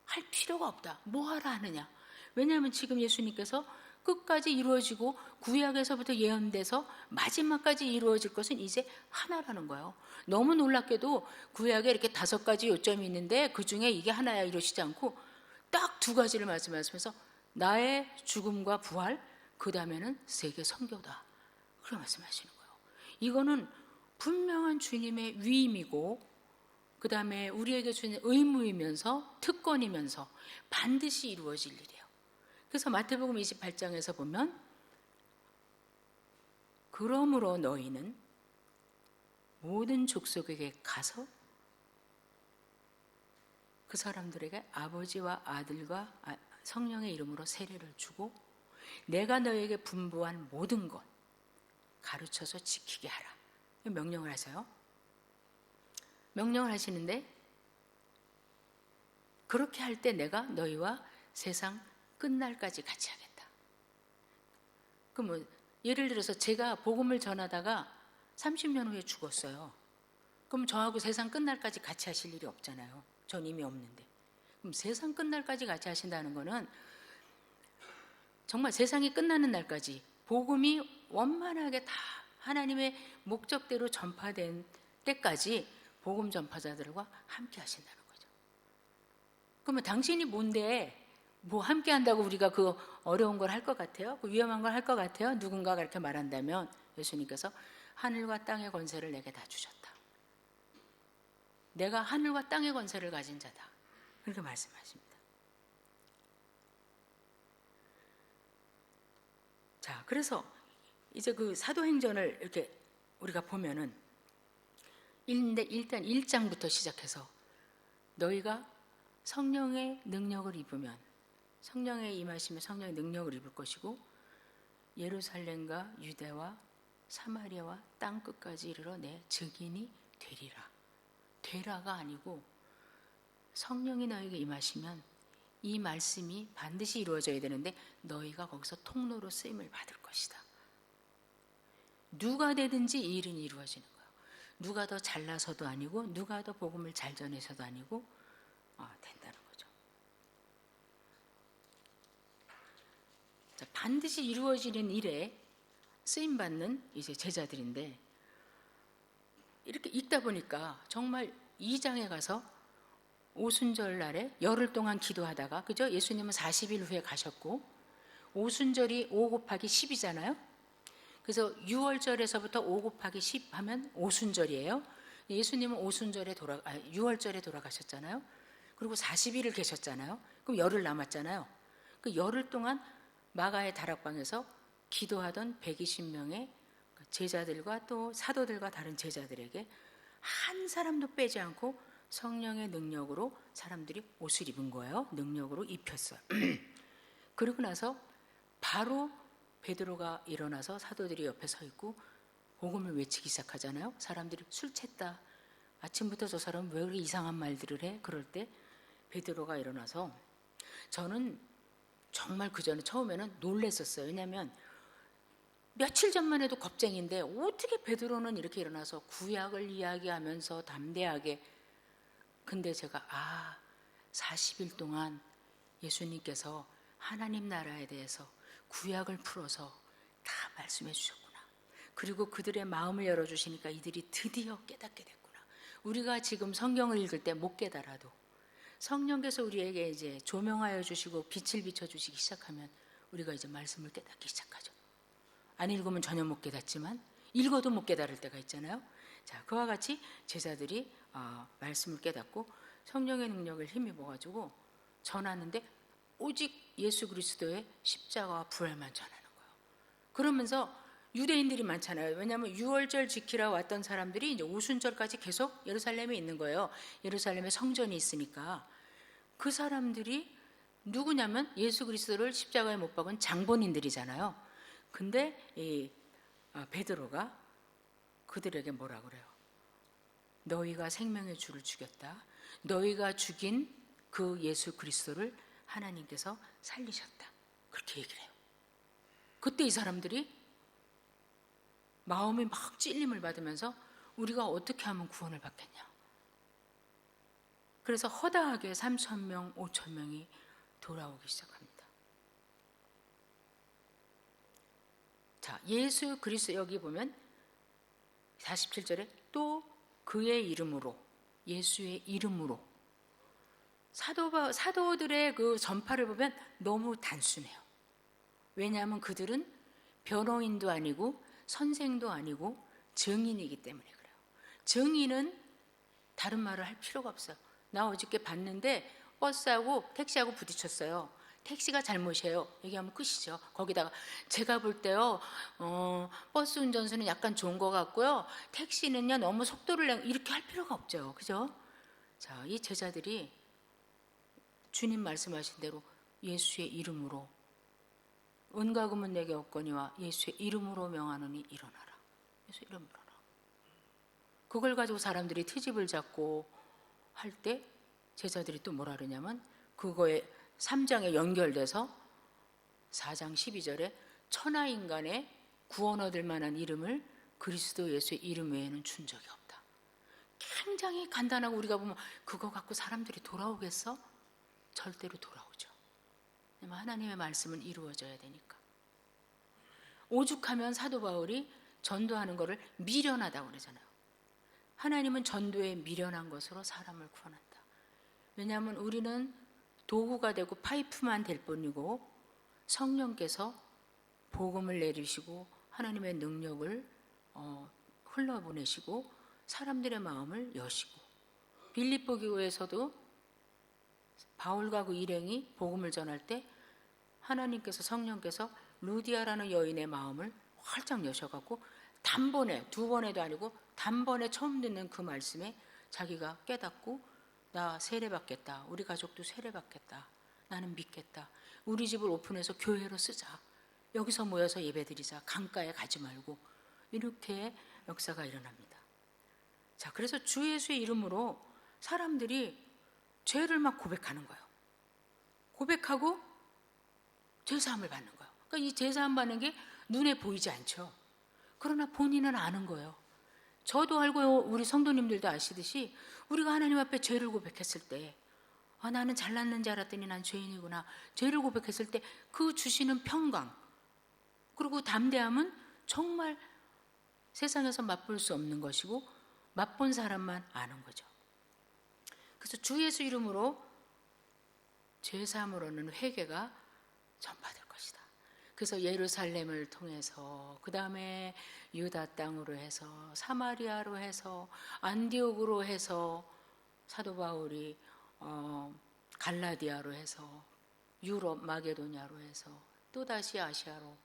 할 필요가 없다. 뭐 하라 하느냐. 왜냐하면 지금 예수님께서 끝까지 이루어지고 구약에서부터 예언돼서 마지막까지 이루어질 것은 이제 하나라는 거예요. 너무 놀랍게도 구약에 이렇게 5가지 요점이 있는데 그중에 이게 하나야 이러시지 않고 딱 2가지를 말씀하시면서 나의 죽음과 부활, 그 다음에는 세계 선교다, 그렇게 말씀하시는 거예요. 이거는 분명한 주님의 위임이고 그 다음에 우리에게 주는 의무이면서 특권이면서 반드시 이루어질 일이에요. 그래서 마태복음 28장에서 보면 그러므로 너희는 모든 족속에게 가서 그 사람들에게 아버지와 아들과 성령의 이름으로 세례를 주고 내가 너희에게 분부한 모든 것 가르쳐서 지키게 하라. 명령을 하세요. 명령을 하시는데 그렇게 할 때 내가 너희와 세상 끝날까지 같이 하겠다. 그럼 예를 들어서 제가 복음을 전하다가 30년 후에 죽었어요. 그럼 저하고 세상 끝날까지 같이 하실 일이 없잖아요. 전 이미 없는데. 그럼 세상 끝날까지 같이 하신다는 거는 정말 세상이 끝나는 날까지 복음이 원만하게 다 하나님의 목적대로 전파된 때까지 복음 전파자들과 함께 하신다는 거죠. 그러면 당신이 뭔데 뭐 함께 한다고 우리가 그 어려운 걸 할 것 같아요? 그 위험한 걸 할 것 같아요? 누군가가 이렇게 말한다면 예수님께서 하늘과 땅의 권세를 내게 다 주셨다. 내가 하늘과 땅의 권세를 가진 자다. 그렇게 말씀하십니다. 자, 그래서 이제 그 사도행전을 이렇게 우리가 보면은 일단 1장부터 시작해서 너희가 성령의 능력을 입으면 성령의 임하시면 성령의 능력을 입을 것이고 예루살렘과 유대와 사마리아와 땅 끝까지 이르러 내 증인이 되리라. 되라가 아니고 성령이 너에게 임하시면 이 말씀이 반드시 이루어져야 되는데 너희가 거기서 통로로 쓰임을 받을 것이다. 누가 되든지 이 일은 이루어지는 거예요. 누가 더 잘나서도 아니고 누가 더 복음을 잘 전해서도 아니고 된다는 거죠. 자, 반드시 이루어지는 일에 쓰임받는 이제 제자들인데 이렇게 읽다 보니까 정말 2장에 가서 오순절 날에 열흘 동안 기도하다가 그죠? 예수님은 40일 후에 가셨고 오순절이 5 곱하기 10이잖아요. 그래서 6월절에서부터 5 곱하기 10 하면 오순절이에요. 예수님은 6월절에 돌아가셨잖아요. 그리고 40일을 계셨잖아요. 그럼 열흘 남았잖아요. 그 열흘 동안 마가의 다락방에서 기도하던 120명의 제자들과 또 사도들과 다른 제자들에게 한 사람도 빼지 않고 성령의 능력으로 사람들이 옷을 입은 거예요. 능력으로 입혔어요. 그리고 나서 바로 베드로가 일어나서 사도들이 옆에 서 있고 복음을 외치기 시작하잖아요. 사람들이 술 챘다. 아침부터 저 사람 왜 그렇게 이상한 말들을 해? 그럴 때 베드로가 일어나서 저는 정말 그 전에 처음에는 놀랬었어요. 왜냐하면 며칠 전만 해도 겁쟁인데 어떻게 베드로는 이렇게 일어나서 구약을 이야기하면서 담대하게 근데 제가 40일 동안 예수님께서 하나님 나라에 대해서 구약을 풀어서 다 말씀해 주셨구나. 그리고 그들의 마음을 열어주시니까 이들이 드디어 깨닫게 됐구나. 우리가 지금 성경을 읽을 때 못 깨달아도 성령께서 우리에게 이제 조명하여 주시고 빛을 비춰주시기 시작하면 우리가 이제 말씀을 깨닫기 시작하죠. 안 읽으면 전혀 못 깨닫지만 읽어도 못 깨달을 때가 있잖아요. 자, 그와 같이 제자들이 말씀을 깨닫고 성령의 능력을 힘입어가지고 전하는데 오직 예수 그리스도의 십자가와 부활만 전하는 거예요. 그러면서 유대인들이 많잖아요. 왜냐하면 6월절 지키러 왔던 사람들이 이제 오순절까지 계속 예루살렘에 있는 거예요. 예루살렘에 성전이 있으니까. 그 사람들이 누구냐면 예수 그리스도를 십자가에 못 박은 장본인들이잖아요. 근데 이 베드로가 그들에게 뭐라 그래요? 너희가 생명의 주를 죽였다. 너희가 죽인 그 예수 그리스도를 하나님께서 살리셨다. 그렇게 얘기를 해요. 그때 이 사람들이 마음이 막 찔림을 받으면서 우리가 어떻게 하면 구원을 받겠냐. 그래서 허다하게 3,000명, 5,000명이 돌아오기 시작합니다. 자, 예수 그리스도 여기 보면 47절에 또 그의 이름으로, 예수의 이름으로. 사도들의 그 전파를 보면 너무 단순해요. 왜냐하면 그들은 변호인도 아니고 선생도 아니고 증인이기 때문에 그래요. 증인은 다른 말을 할 필요가 없어요. 나 어저께 봤는데 버스하고 택시하고 부딪혔어요. 택시가 잘못이에요. 얘기하면 끝이죠. 거기다가 제가 볼 때요, 버스 운전수는 약간 좋은 것 같고요, 택시는요 너무 속도를 이렇게 할 필요가 없죠. 그죠? 자, 이 제자들이 주님 말씀하신 대로 예수의 이름으로, 은과 금은 내게 없거니와 예수의 이름으로 명하노니 일어나라. 예수의 이름으로. 그걸 가지고 사람들이 트집을 잡고 할 때 제자들이 또 뭐라 그러냐면, 그거에 3장에 연결돼서 4장 12절에 천하인간의 구원 얻을 만한 이름을 그리스도 예수의 이름 외에는 준 적이 없다. 굉장히 간단하고, 우리가 보면 그거 갖고 사람들이 돌아오겠어? 절대로 돌아오죠. 하나님의 말씀은 이루어져야 되니까. 오죽하면 사도 바울이 전도하는 것을 미련하다고 그러잖아요. 하나님은 전도에 미련한 것으로 사람을 구원한다. 왜냐하면 우리는 도구가 되고 파이프만 될 뿐이고, 성령께서 복음을 내리시고 하나님의 능력을 흘러보내시고 사람들의 마음을 여시고, 빌립보 교회에서도 바울과 그 일행이 복음을 전할 때 하나님께서, 성령께서 루디아라는 여인의 마음을 활짝 여셔갖고 단번에, 두 번에도 아니고 단번에 처음 듣는 그 말씀에 자기가 깨닫고, 나 세례받겠다, 우리 가족도 세례받겠다, 나는 믿겠다, 우리 집을 오픈해서 교회로 쓰자, 여기서 모여서 예배드리자, 강가에 가지 말고, 이렇게 역사가 일어납니다. 자, 그래서 주 예수의 이름으로 사람들이 죄를 막 고백하는 거예요. 고백하고 죄사함을 받는 거예요. 그러니까 이 죄사함 받는 게 눈에 보이지 않죠. 그러나 본인은 아는 거예요. 저도 알고요, 우리 성도님들도 아시듯이 우리가 하나님 앞에 죄를 고백했을 때, 나는 잘났는 줄 알았더니 난 죄인이구나, 죄를 고백했을 때 그 주시는 평강, 그리고 담대함은 정말 세상에서 맛볼 수 없는 것이고 맛본 사람만 아는 거죠. 그래서 주 예수 이름으로 죄사함을 얻는 회개가 전파될 것이다. 그래서 예루살렘을 통해서, 그 다음에 유다 땅으로 해서, 사마리아로 해서, 안디옥으로 해서, 사도 바울이 갈라디아로 해서, 유럽 마게도냐로 해서, 또다시 아시아로,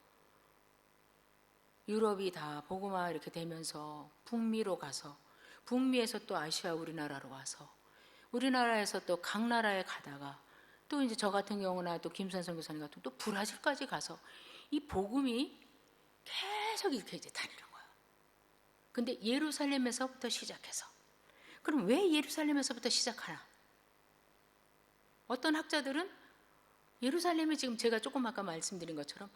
유럽이 다 복음화 이렇게 되면서 북미로 가서, 북미에서 또 아시아 우리나라로 와서, 우리나라에서 또 각 나라에 가다가, 또 이제 저 같은 경우나 또 김선성 교사님 같은 또 브라질까지 가서 이 복음이 계속 이렇게 이제 다니는 거예요. 근데 예루살렘에서부터 시작해서, 그럼 왜 예루살렘에서부터 시작하나? 어떤 학자들은 예루살렘에 지금 제가 조금 아까 말씀드린 것처럼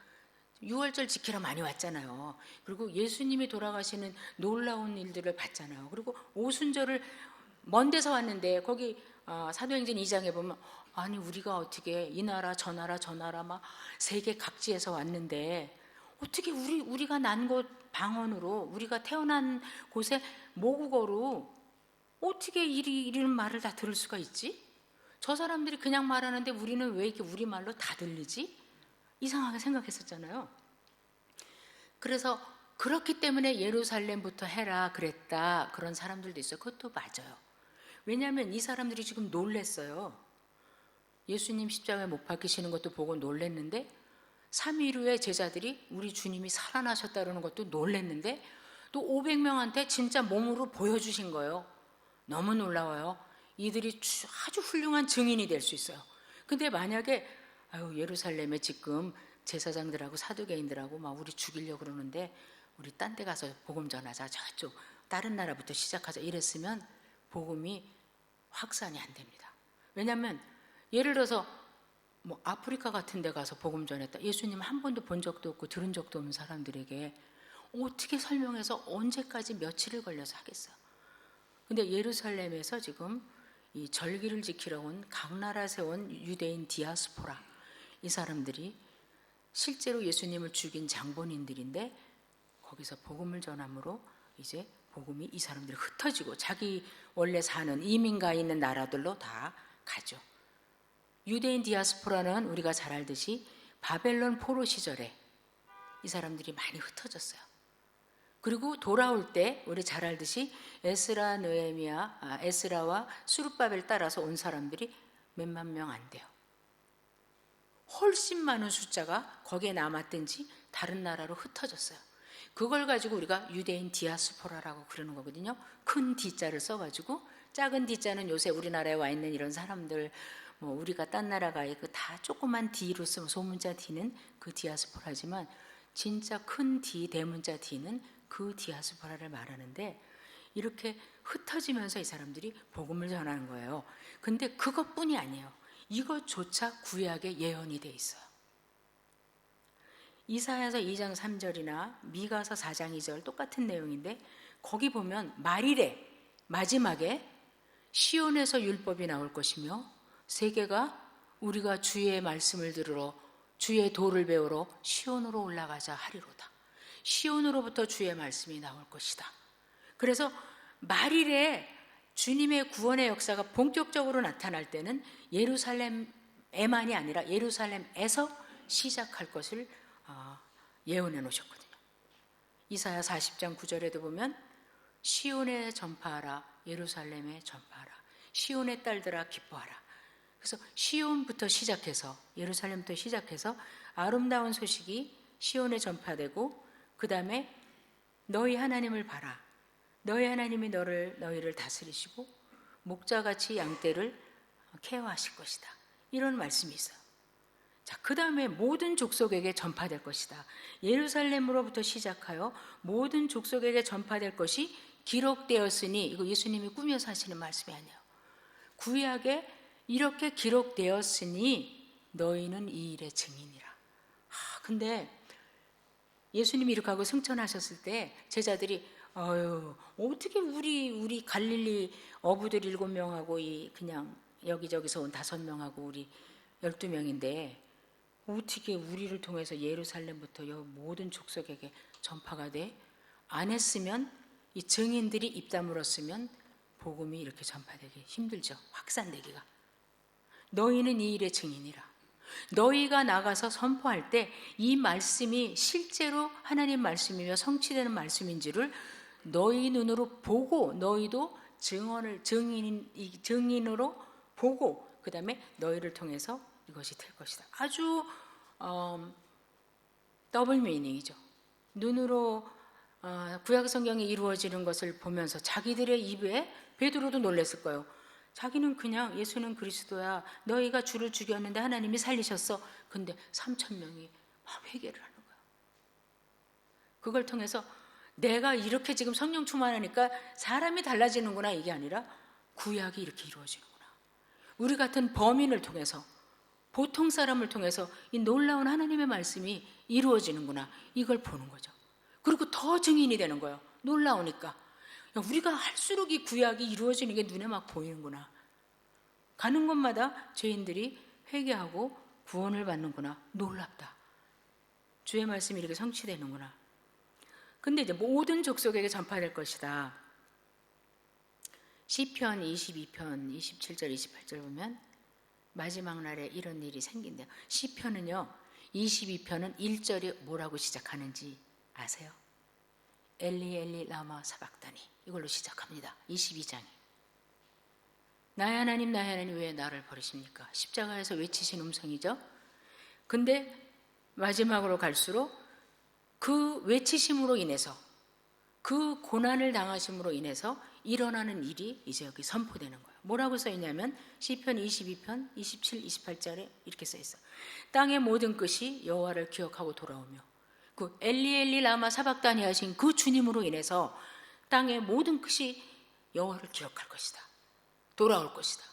6월절 지키러 많이 왔잖아요. 그리고 예수님이 돌아가시는 놀라운 일들을 봤잖아요. 그리고 오순절을 먼 데서 왔는데, 거기 사도행전 2장에 보면, 아니 우리가 어떻게 이 나라 저 나라 저 나라 막 세계 각지에서 왔는데 어떻게 우리가 난 곳 방언으로, 우리가 태어난 곳의 모국어로 어떻게 이런 말을 다 들을 수가 있지? 저 사람들이 그냥 말하는데 우리는 왜 이렇게 우리말로 다 들리지? 이상하게 생각했었잖아요. 그래서 그렇기 때문에 예루살렘부터 해라 그랬다, 그런 사람들도 있어요. 그것도 맞아요. 왜냐하면 이 사람들이 지금 놀랬어요. 예수님 십자가에 못 박히시는 것도 보고 놀랬는데, 3일 후에 제자들이 우리 주님이 살아나셨다는 것도 놀랬는데, 또 500명한테 진짜 몸으로 보여주신 거예요. 너무 놀라워요. 이들이 아주 훌륭한 증인이 될 수 있어요. 근데 만약에 예루살렘에 지금 제사장들하고 사두개인들하고 막 우리 죽이려고 그러는데 우리 딴 데 가서 복음 전하자, 저쪽 다른 나라부터 시작하자, 이랬으면 복음이 확산이 안 됩니다. 왜냐하면 예를 들어서 뭐 아프리카 같은 데 가서 복음 전했다, 예수님 한 번도 본 적도 없고 들은 적도 없는 사람들에게 어떻게 설명해서 언제까지 며칠을 걸려서 하겠어요. 근데 예루살렘에서 지금 이 절기를 지키러 온 각 나라 세운 유대인 디아스포라, 이 사람들이 실제로 예수님을 죽인 장본인들인데 거기서 복음을 전함으로 이제 복음이 이 사람들이 흩어지고 자기 원래 사는 이민가 있는 나라들로 다 가죠. 유대인 디아스포라는 우리가 잘 알듯이 바벨론 포로 시절에 이 사람들이 많이 흩어졌어요. 그리고 돌아올 때 우리 잘 알듯이 에스라와 수룹바벨 따라서 온 사람들이 몇만 명 안 돼요. 훨씬 많은 숫자가 거기에 남았든지 다른 나라로 흩어졌어요. 그걸 가지고 우리가 유대인 디아스포라라고 그러는 거거든요. 큰 D자를 써가지고 작은 D자는 요새 우리나라에 와 있는 이런 사람들, 뭐 우리가 딴 나라 가 있고 다 조그만 D로 쓰면 소문자 D는 그 디아스포라지만 진짜 큰 D, 대문자 D는 그 디아스포라를 말하는데 이렇게 흩어지면서 이 사람들이 복음을 전하는 거예요. 근데 그것뿐이 아니에요. 이것조차 구약에 예언이 돼 있어요. 이사야서 2장 3절이나 미가서 4장 2절 똑같은 내용인데 거기 보면 말일에 마지막에 시온에서 율법이 나올 것이며 세계가 우리가 주의 말씀을 들으러 주의 도를 배우러 시온으로 올라가자 하리로다. 시온으로부터 주의 말씀이 나올 것이다. 그래서 말일에 주님의 구원의 역사가 본격적으로 나타날 때는 예루살렘에만이 아니라 예루살렘에서 시작할 것을 예언해 놓으셨거든요. 이사야 40장 9절에도 보면 시온에 전파하라, 예루살렘에 전파하라, 시온의 딸들아 기뻐하라. 그래서 시온부터 시작해서 예루살렘부터 시작해서 아름다운 소식이 시온에 전파되고 그 다음에 너희 하나님을 봐라. 너희 하나님이 너희를 다스리시고 목자같이 양떼를 케어하실 것이다. 이런 말씀이 있어요. 자, 그 다음에 모든 족속에게 전파될 것이다. 예루살렘으로부터 시작하여 모든 족속에게 전파될 것이 기록되었으니, 이거 예수님이 꾸며서 하시는 말씀이 아니에요. 구약에 이렇게 기록되었으니 너희는 이 일의 증인이라. 근데 예수님이 이렇게 하고 승천하셨을 때 제자들이 어떻게 우리 갈릴리 어부들 7명하고 그냥 여기저기서 온 5명하고 우리 12명인데 어떻게 우리를 통해서 예루살렘부터 모든 족속에게 전파가 돼? 안 했으면 이 증인들이 입 다물었으면 복음이 이렇게 전파되기 힘들죠. 확산되기가. 너희는 이 일의 증인이라. 너희가 나가서 선포할 때 이 말씀이 실제로 하나님 말씀이며 성취되는 말씀인지를 너희 눈으로 보고 너희도 증인으로 보고 그 다음에 너희를 통해서 이것이 될 것이다. 아주 더블 미닝이죠. 눈으로 구약 성경이 이루어지는 것을 보면서 자기들의 입에 베드로도 놀랐을 거예요. 자기는 그냥 예수는 그리스도야. 너희가 주를 죽였는데 하나님이 살리셨어. 근데 3,000명이 막 회개를 하는 거예요. 그걸 통해서 내가 이렇게 지금 성령 충만하니까 사람이 달라지는구나 이게 아니라 구약이 이렇게 이루어지는구나. 우리 같은 범인을 통해서 보통 사람을 통해서 이 놀라운 하나님의 말씀이 이루어지는구나 이걸 보는 거죠. 그리고 더 증인이 되는 거예요. 놀라우니까. 우리가 할수록 이 구약이 이루어지는 게 눈에 막 보이는구나. 가는 곳마다 죄인들이 회개하고 구원을 받는구나. 놀랍다. 주의 말씀이 이렇게 성취되는구나. 근데 이제 모든 족속에게 전파될 것이다. 시편 22편 27절 28절 보면 마지막 날에 이런 일이 생긴대요. 시편은요 22편은 1절이 뭐라고 시작하는지 아세요? 엘리 엘리 라마 사박다니 이걸로 시작합니다. 22장이 나의 하나님 왜 나를 버리십니까? 십자가에서 외치신 음성이죠. 근데 마지막으로 갈수록 그 외치심으로 인해서 그 고난을 당하심으로 인해서 일어나는 일이 이제 여기 선포되는 거예요. 뭐라고 써있냐면 시편 22편 27, 28절에 이렇게 써있어요. 땅의 모든 끝이 여호와를 기억하고 돌아오며 그 엘리 라마 사박다니 하신 그 주님으로 인해서 땅의 모든 끝이 여호와를 기억할 것이다. 돌아올 것이다.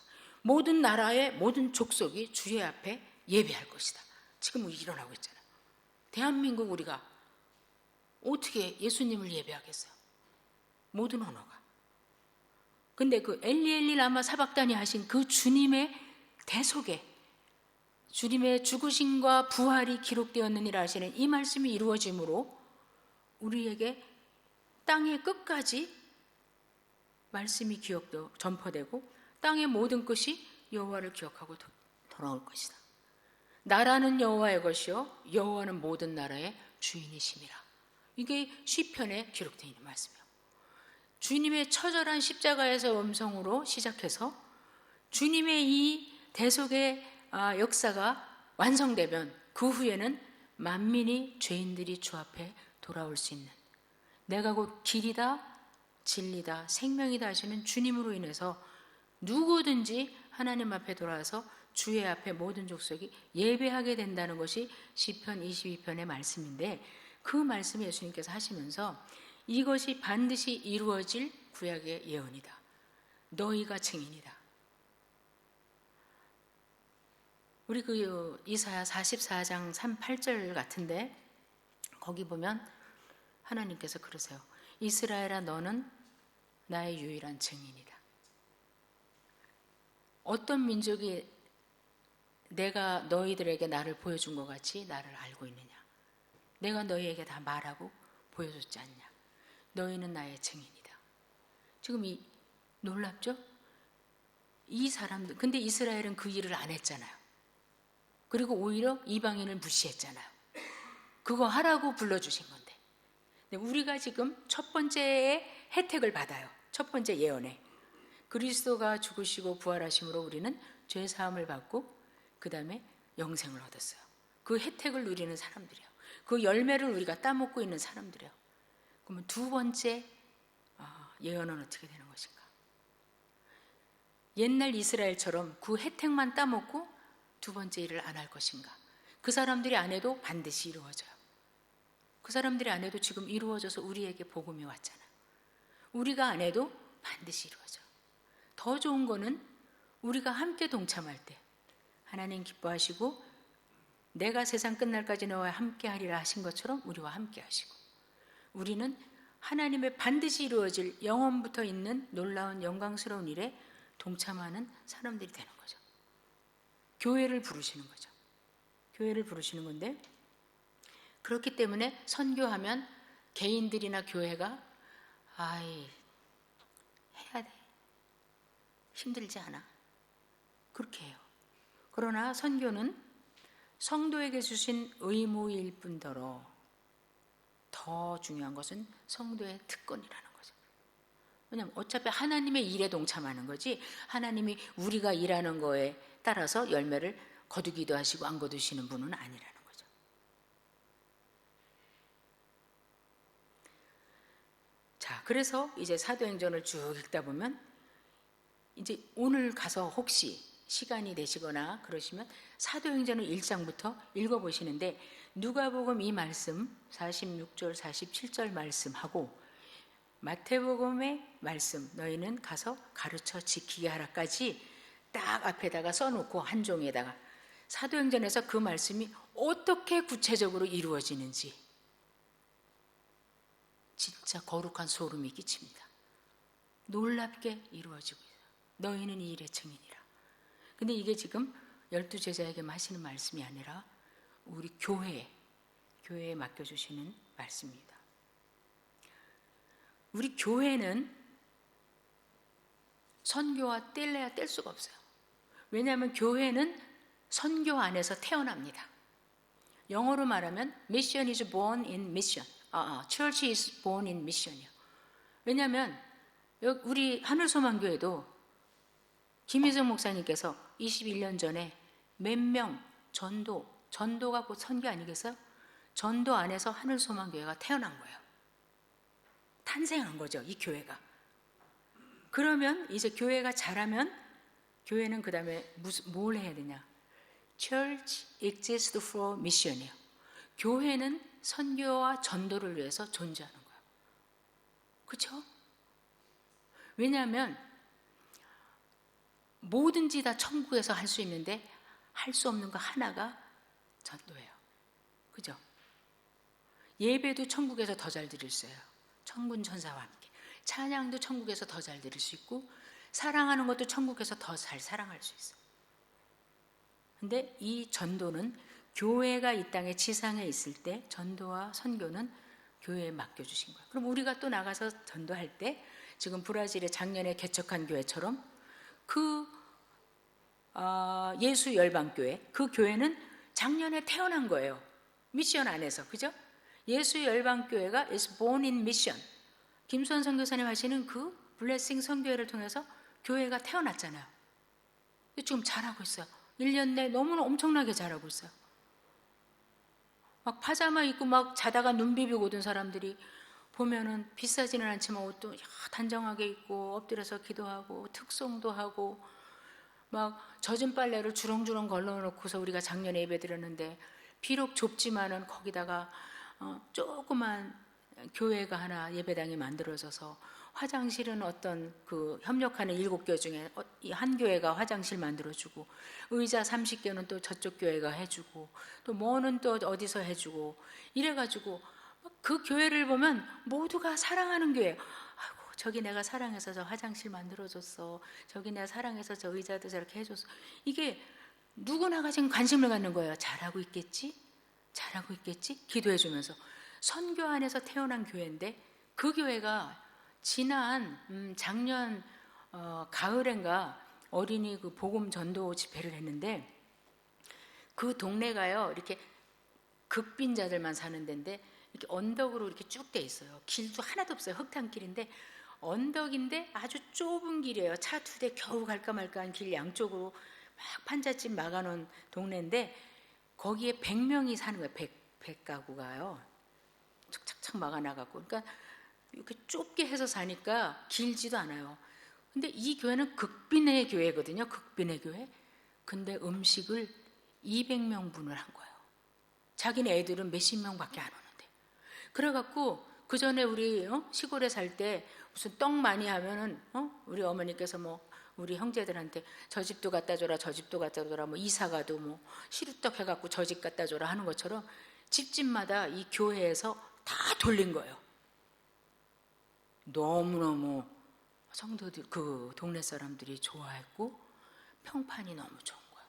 모든 나라의 모든 족속이 주의 앞에 예배할 것이다. 지금 일어나고 있잖아요. 대한민국 우리가 어떻게 예수님을 예배하겠어요? 모든 언어가. 근데 그 엘리 라마 사박다니 하신 그 주님의 대속에 주님의 죽으심과 부활이 기록되었느니라 하시는 이 말씀이 이루어짐으로 우리에게 땅의 끝까지 말씀이 기억되고 전파되고 땅의 모든 끝이 여호와를 기억하고 돌아올 것이다. 나라는 여호와의 것이요 여호와는 모든 나라의 주인이심이라. 이게 시편에 기록되어 있는 말씀이에요. 주님의 처절한 십자가에서 음성으로 시작해서 주님의 이 대속의 역사가 완성되면 그 후에는 만민이 죄인들이 주 앞에 돌아올 수 있는, 내가 곧 길이다 진리다 생명이다 하시는 주님으로 인해서 누구든지 하나님 앞에 돌아와서 주의 앞에 모든 족속이 예배하게 된다는 것이 시편 22편의 말씀인데, 그 말씀 예수님께서 하시면서 이것이 반드시 이루어질 구약의 예언이다. 너희가 증인이다. 우리 그 이사야 44장 38절 같은데 거기 보면 하나님께서 그러세요. 이스라엘아 너는 나의 유일한 증인이다. 어떤 민족이 내가 너희들에게 나를 보여준 것 같이 나를 알고 있느냐? 내가 너희에게 다 말하고 보여줬지 않냐? 너희는 나의 증인이다. 지금 이 놀랍죠? 이 사람들, 근데 이스라엘은 그 일을 안 했잖아요. 그리고 오히려 이방인을 무시했잖아요. 그거 하라고 불러주신 건데. 우리가 지금 첫 번째의 혜택을 받아요. 첫 번째 예언에 그리스도가 죽으시고 부활하심으로 우리는 죄 사함을 받고 그 다음에 영생을 얻었어요. 그 혜택을 누리는 사람들이에요. 그 열매를 우리가 따먹고 있는 사람들이에요. 그러면 두 번째 예언은 어떻게 되는 것인가? 옛날 이스라엘처럼 그 혜택만 따먹고 두 번째 일을 안 할 것인가? 그 사람들이 안 해도 반드시 이루어져요. 그 사람들이 안 해도 지금 이루어져서 우리에게 복음이 왔잖아. 우리가 안 해도 반드시 이루어져. 더 좋은 거는 우리가 함께 동참할 때 하나님 기뻐하시고 내가 세상 끝날까지 너와 함께 하리라 하신 것처럼 우리와 함께 하시고, 우리는 하나님의 반드시 이루어질 영원부터 있는 놀라운 영광스러운 일에 동참하는 사람들이 되는 거죠. 교회를 부르시는 거죠. 교회를 부르시는 건데, 그렇기 때문에 선교하면 개인들이나 교회가 해야 돼. 힘들지 않아. 그렇게 해요. 그러나 선교는 성도에게 주신 의무일 뿐더러 더 중요한 것은 성도의 특권이라는 거죠. 왜냐하면 어차피 하나님의 일에 동참하는 거지, 하나님이 우리가 일하는 거에 따라서 열매를 거두기도 하시고 안 거두시는 분은 아니라는 거죠. 자, 그래서 이제 사도행전을 쭉 읽다 보면 이제 오늘 가서 혹시 시간이 되시거나 그러시면 사도행전을 1장부터 읽어보시는데, 누가복음 이 말씀 46절 47절 말씀하고 마태복음의 말씀 너희는 가서 가르쳐 지키게 하라까지 딱 앞에다가 써놓고 한 종에다가 사도행전에서 그 말씀이 어떻게 구체적으로 이루어지는지 진짜 거룩한 소름이 끼칩니다. 놀랍게 이루어지고 있어요. 너희는 이 일의 증인이라. 근데 이게 지금 12제자에게 하시는 말씀이 아니라 우리 교회에 맡겨주시는 말씀입니다. 우리 교회는 선교와 뗄래야 뗄 수가 없어요. 왜냐하면 교회는 선교 안에서 태어납니다. 영어로 말하면 Mission is born in mission. Church is born in mission이요. 왜냐하면 우리 하늘소망교회도 김희정 목사님께서 21년 전에 몇 명 전도가 곧 선교 아니겠어요? 전도 안에서 하늘소망교회가 태어난 거예요. 탄생한 거죠, 이 교회가. 그러면 이제 교회가 자라면 교회는 그 다음에 뭘 해야 되냐? Church exists for mission이에요. 교회는 선교와 전도를 위해서 존재하는 거예요. 그렇죠? 왜냐하면 뭐든지 다 천국에서 할 수 있는데 할 수 없는 거 하나가 전도예요. 그죠? 예배도 천국에서 더 잘 드릴 수 있어요. 천군 천사와 함께. 찬양도 천국에서 더 잘 드릴 수 있고, 사랑하는 것도 천국에서 더 잘 사랑할 수 있어요. 근데 이 전도는 교회가 이 땅에 지상에 있을 때 전도와 선교는 교회에 맡겨주신 거예요. 그럼 우리가 또 나가서 전도할 때 지금 브라질에 작년에 개척한 교회처럼 그 예수 열방교회, 그 교회는 작년에 태어난 거예요. 미션 안에서, 그죠? 예수 열방교회가 is born in mission. 김수환 선교사님 하시는 그 블레싱 선교회를 통해서 교회가 태어났잖아요. 지금 잘하고 있어요. 1년 내 너무나 엄청나게 잘하고 있어요. 막 파자마 입고 막 자다가 눈 비비고 오던 사람들이 보면은 비싸지는 않지만 옷도 단정하게 입고 엎드려서 기도하고 특송도 하고 막 젖은 빨래를 주렁주렁 걸러놓고서 우리가 작년에 예배드렸는데 비록 좁지만은 거기다가 조그만 교회가 하나 예배당이 만들어져서 화장실은 어떤 그 협력하는 7교회 중에 한 교회가 화장실 만들어주고 의자 30개는 또 저쪽 교회가 해주고 또 뭐는 또 어디서 해주고 이래가지고 그 교회를 보면 모두가 사랑하는 교회예요. 아이고 저기 내가 사랑해서 저 화장실 만들어줬어. 저기 내가 사랑해서 저 의자도 저렇게 해줬어. 이게 누구나가 지금 관심을 갖는 거예요. 잘하고 있겠지? 잘하고 있겠지? 기도해주면서 선교 안에서 태어난 교회인데 그 교회가 지난 작년 가을엔가 어린이 그 복음 전도 집회를 했는데 그 동네가요 이렇게 극빈자들만 사는 데인데 이렇게 언덕으로 이렇게 쭉 돼 있어요. 길도 하나도 없어요. 흙탕길인데 언덕인데 아주 좁은 길이에요. 차 2대 겨우 갈까 말까 한 길 양쪽으로 막 판잣집 막아놓은 동네인데 거기에 100명이 사는 거예요. 100가구가요. 착착착 막아놔갖고 그러니까 이렇게 좁게 해서 사니까 길지도 않아요. 근데 이 교회는 극빈의 교회거든요. 극빈의 교회. 근데 음식을 200명분을 한 거예요. 자기네 애들은 몇십 명밖에 안 오는데. 그래갖고 그 전에 우리 시골에 살 때 무슨 떡 많이 하면은 우리 어머니께서 뭐 우리 형제들한테 저 집도 갖다 줘라 저 집도 갖다 줘라 뭐 이사가도 뭐 시루떡 해갖고 저 집 갖다 줘라 하는 것처럼 집집마다 이 교회에서 다 돌린 거예요. 너무너무 성도들 그 동네 사람들이 좋아했고 평판이 너무 좋은 거예요.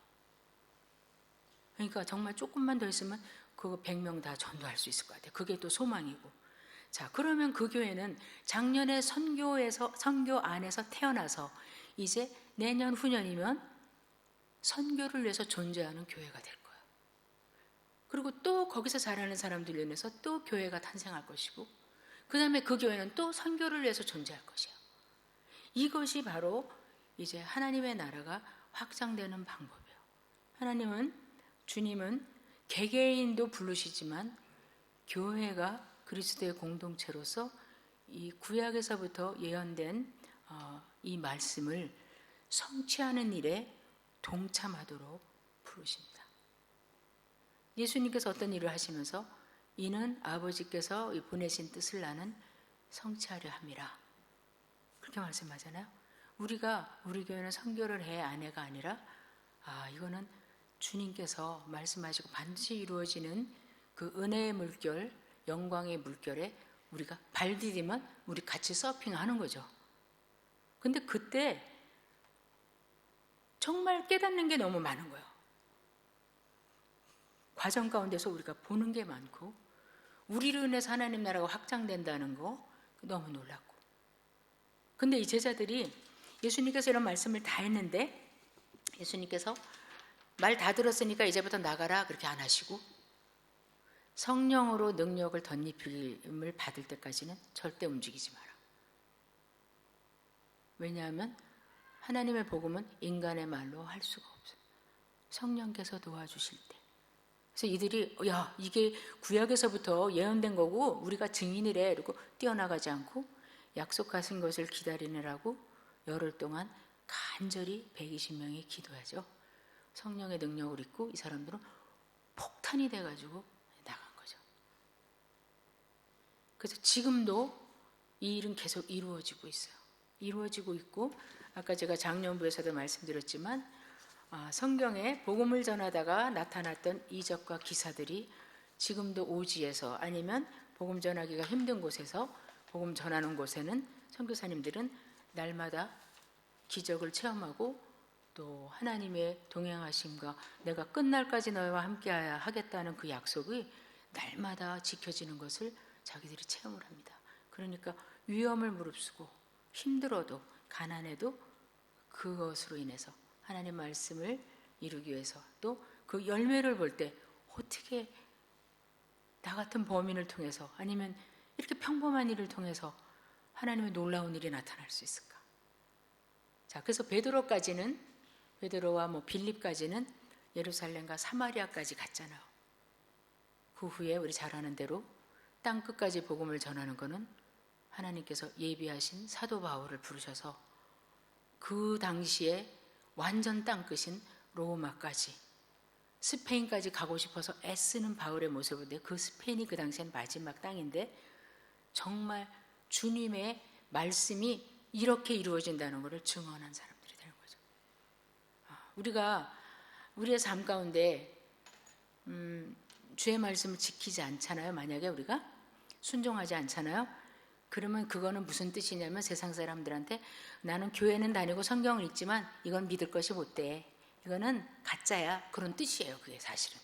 그러니까 정말 조금만 더 있으면 그 100명 다 전도할 수 있을 것 같아요. 그게 또 소망이고. 자, 그러면 그 교회는 작년에 선교 안에서 태어나서 이제 내년 후년이면 선교를 위해서 존재하는 교회가 될 거예요. 그리고 또 거기서 자라는 사람들로 인해서 또 교회가 탄생할 것이고 그 다음에 그 교회는 또 선교를 위해서 존재할 것이에요. 이것이 바로 이제 하나님의 나라가 확장되는 방법이에요. 주님은 개개인도 부르시지만 교회가 그리스도의 공동체로서 이 구약에서부터 예언된 이 말씀을 성취하는 일에 동참하도록 부르십니다. 예수님께서 어떤 일을 하시면서 이는 아버지께서 보내신 뜻을 나는 성취하려 함이라 그렇게 말씀하잖아요. 우리 교회는 선교를 해 안 해가 아니라 이거는 주님께서 말씀하시고 반드시 이루어지는 그 은혜의 물결, 영광의 물결에 우리가 발 디디면 우리 같이 서핑하는 거죠. 근데 그때 정말 깨닫는 게 너무 많은 거예요. 과정 가운데서 우리가 보는 게 많고 우리로 인해서 하나님 나라가 확장된다는 거 너무 놀랐고 근데 이 제자들이 예수님께서 이런 말씀을 다 했는데 예수님께서 말 다 들었으니까 이제부터 나가라 그렇게 안 하시고 성령으로 능력을 덧입힘을 받을 때까지는 절대 움직이지 마라. 왜냐하면 하나님의 복음은 인간의 말로 할 수가 없어요. 성령께서 도와주실 때. 그래서 이들이 이게 구약에서부터 예언된 거고 우리가 증인이래 이러고 뛰어나가지 않고 약속하신 것을 기다리느라고 열흘 동안 간절히 120명이 기도하죠. 성령의 능력을 입고 이 사람들은 폭탄이 돼가지고 나간 거죠. 그래서 지금도 이 일은 계속 이루어지고 있어요. 이루어지고 있고 아까 제가 작년부에서도 말씀드렸지만 성경에 복음을 전하다가 나타났던 이적과 기사들이 지금도 오지에서 아니면 복음 전하기가 힘든 곳에서 복음 전하는 곳에는 선교사님들은 날마다 기적을 체험하고 또 하나님의 동행하심과 내가 끝날까지 너희와 함께 하겠다는 그 약속이 날마다 지켜지는 것을 자기들이 체험을 합니다. 그러니까 위험을 무릅쓰고 힘들어도 가난해도 그것으로 인해서 하나님 말씀을 이루기 위해서 또 그 열매를 볼 때 어떻게 나 같은 범인을 통해서 아니면 이렇게 평범한 일을 통해서 하나님의 놀라운 일이 나타날 수 있을까? 자, 그래서 베드로와 빌립까지는 예루살렘과 사마리아까지 갔잖아요. 그 후에 우리 잘 아는 대로 땅 끝까지 복음을 전하는 것은 하나님께서 예비하신 사도 바울을 부르셔서 그 당시에 완전 땅 끝인 로마까지 스페인까지 가고 싶어서 애쓰는 바울의 모습을 보는데 그 스페인이 그 당시엔 마지막 땅인데 정말 주님의 말씀이 이렇게 이루어진다는 것을 증언한 사람들이 되는 거죠. 우리가 우리의 삶 가운데 주의 말씀을 지키지 않잖아요. 만약에 우리가 순종하지 않잖아요. 그러면 그거는 무슨 뜻이냐면 세상 사람들한테 나는 교회는 다니고 성경을 읽지만 이건 믿을 것이 못 돼. 이거는 가짜야. 그런 뜻이에요. 그게 사실은.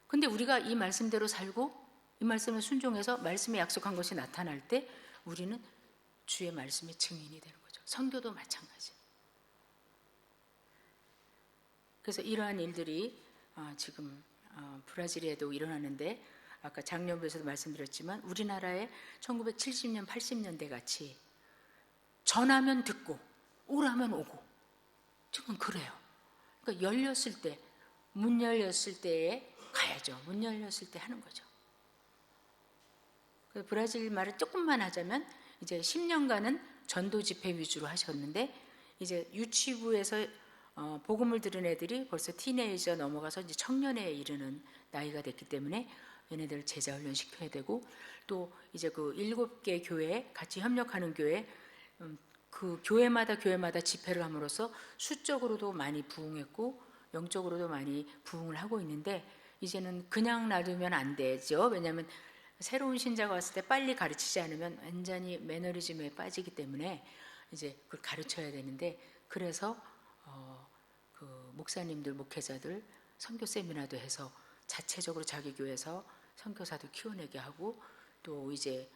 근데 우리가 이 말씀대로 살고 이 말씀에 순종해서 말씀에 약속한 것이 나타날 때 우리는 주의 말씀의 증인이 되는 거죠. 성도도 마찬가지. 그래서 이러한 일들이 지금 브라질에도 일어나는데 아까 장년부에서도 말씀드렸지만 우리나라에 1970년, 80년대 같이 전하면 듣고 오라면 오고 지금 그래요. 그러니까 열렸을 때, 문 열렸을 때에 가야죠. 문 열렸을 때 하는 거죠. 브라질 말을 조금만 하자면 이제 10년간은 전도 집회 위주로 하셨는데 이제 유치부에서 복음을 들은 애들이 벌써 티네이저 넘어가서 이제 청년에 이르는 나이가 됐기 때문에 얘네들 제자 훈련 시켜야 되고 또 이제 그 7개 교회 같이 협력하는 교회 그 교회마다 집회를 함으로써 수적으로도 많이 부흥했고 영적으로도 많이 부흥을 하고 있는데 이제는 그냥 놔두면 안 되죠. 왜냐하면 새로운 신자가 왔을 때 빨리 가르치지 않으면 완전히 매너리즘에 빠지기 때문에 이제 그걸 가르쳐야 되는데 그래서 그 목사님들, 목회자들 선교 세미나도 해서 자체적으로 자기 교회에서 선교사도 키워내게 하고 또 이제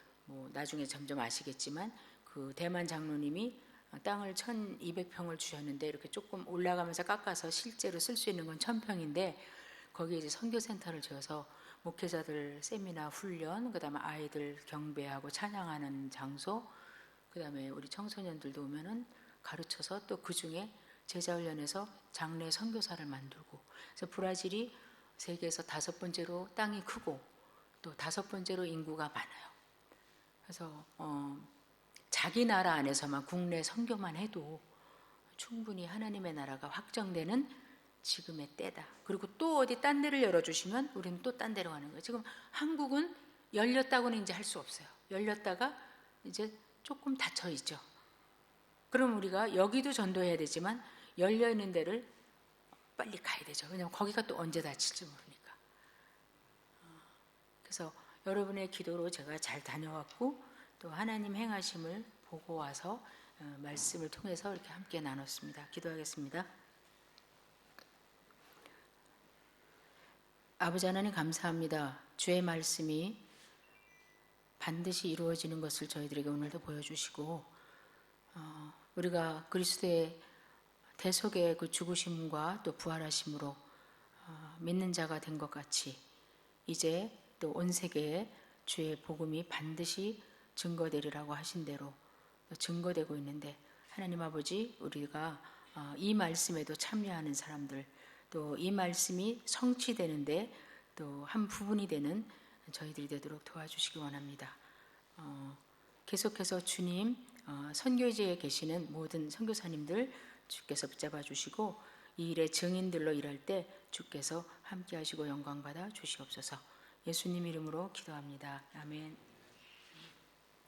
나중에 점점 아시겠지만 그 대만 장로님이 땅을 1200평을 주셨는데 이렇게 조금 올라가면서 깎아서 실제로 쓸 수 있는 건 1000평인데 거기에 이제 선교센터를 지어서 목회자들 세미나 훈련, 그 다음에 아이들 경배하고 찬양하는 장소, 그 다음에 우리 청소년들도 오면은 가르쳐서 또 그 중에 제자훈련에서 장래 선교사를 만들고 그래서 브라질이 세계에서 5번째로 땅이 크고 또 5번째로 인구가 많아요. 그래서 자기 나라 안에서만 국내 선교만 해도 충분히 하나님의 나라가 확정되는 지금의 때다. 그리고 또 어디 딴 데를 열어주시면 우리는 또 딴 데로 가는 거예요. 지금 한국은 열렸다고는 이제 할 수 없어요. 열렸다가 이제 조금 닫혀 있죠. 그럼 우리가 여기도 전도해야 되지만 열려있는 데를 빨리 가야 되죠. 왜냐하면 거기가 또 언제 닫힐지 모르니까. 그래서 여러분의 기도로 제가 잘 다녀왔고 또 하나님 행하심을 보고 와서 말씀을 통해서 이렇게 함께 나눴습니다. 기도하겠습니다. 아버지 하나님 감사합니다. 주의 말씀이 반드시 이루어지는 것을 저희들에게 오늘도 보여주시고 우리가 그리스도의 대속의 그 죽으심과 또 부활하심으로 믿는 자가 된 것 같이 이제 또 온 세계에 주의 복음이 반드시 증거되리라고 하신 대로 증거되고 있는데 하나님 아버지 우리가 이 말씀에도 참여하는 사람들 또 이 말씀이 성취되는데 또 한 부분이 되는 저희들이 되도록 도와주시기 원합니다. 계속해서 주님 선교지에 계시는 모든 선교사님들 주께서 붙잡아 주시고 이 일의 증인들로 일할 때 주께서 함께 하시고 영광 받아 주시옵소서. 예수님 이름으로 기도합니다. 아멘.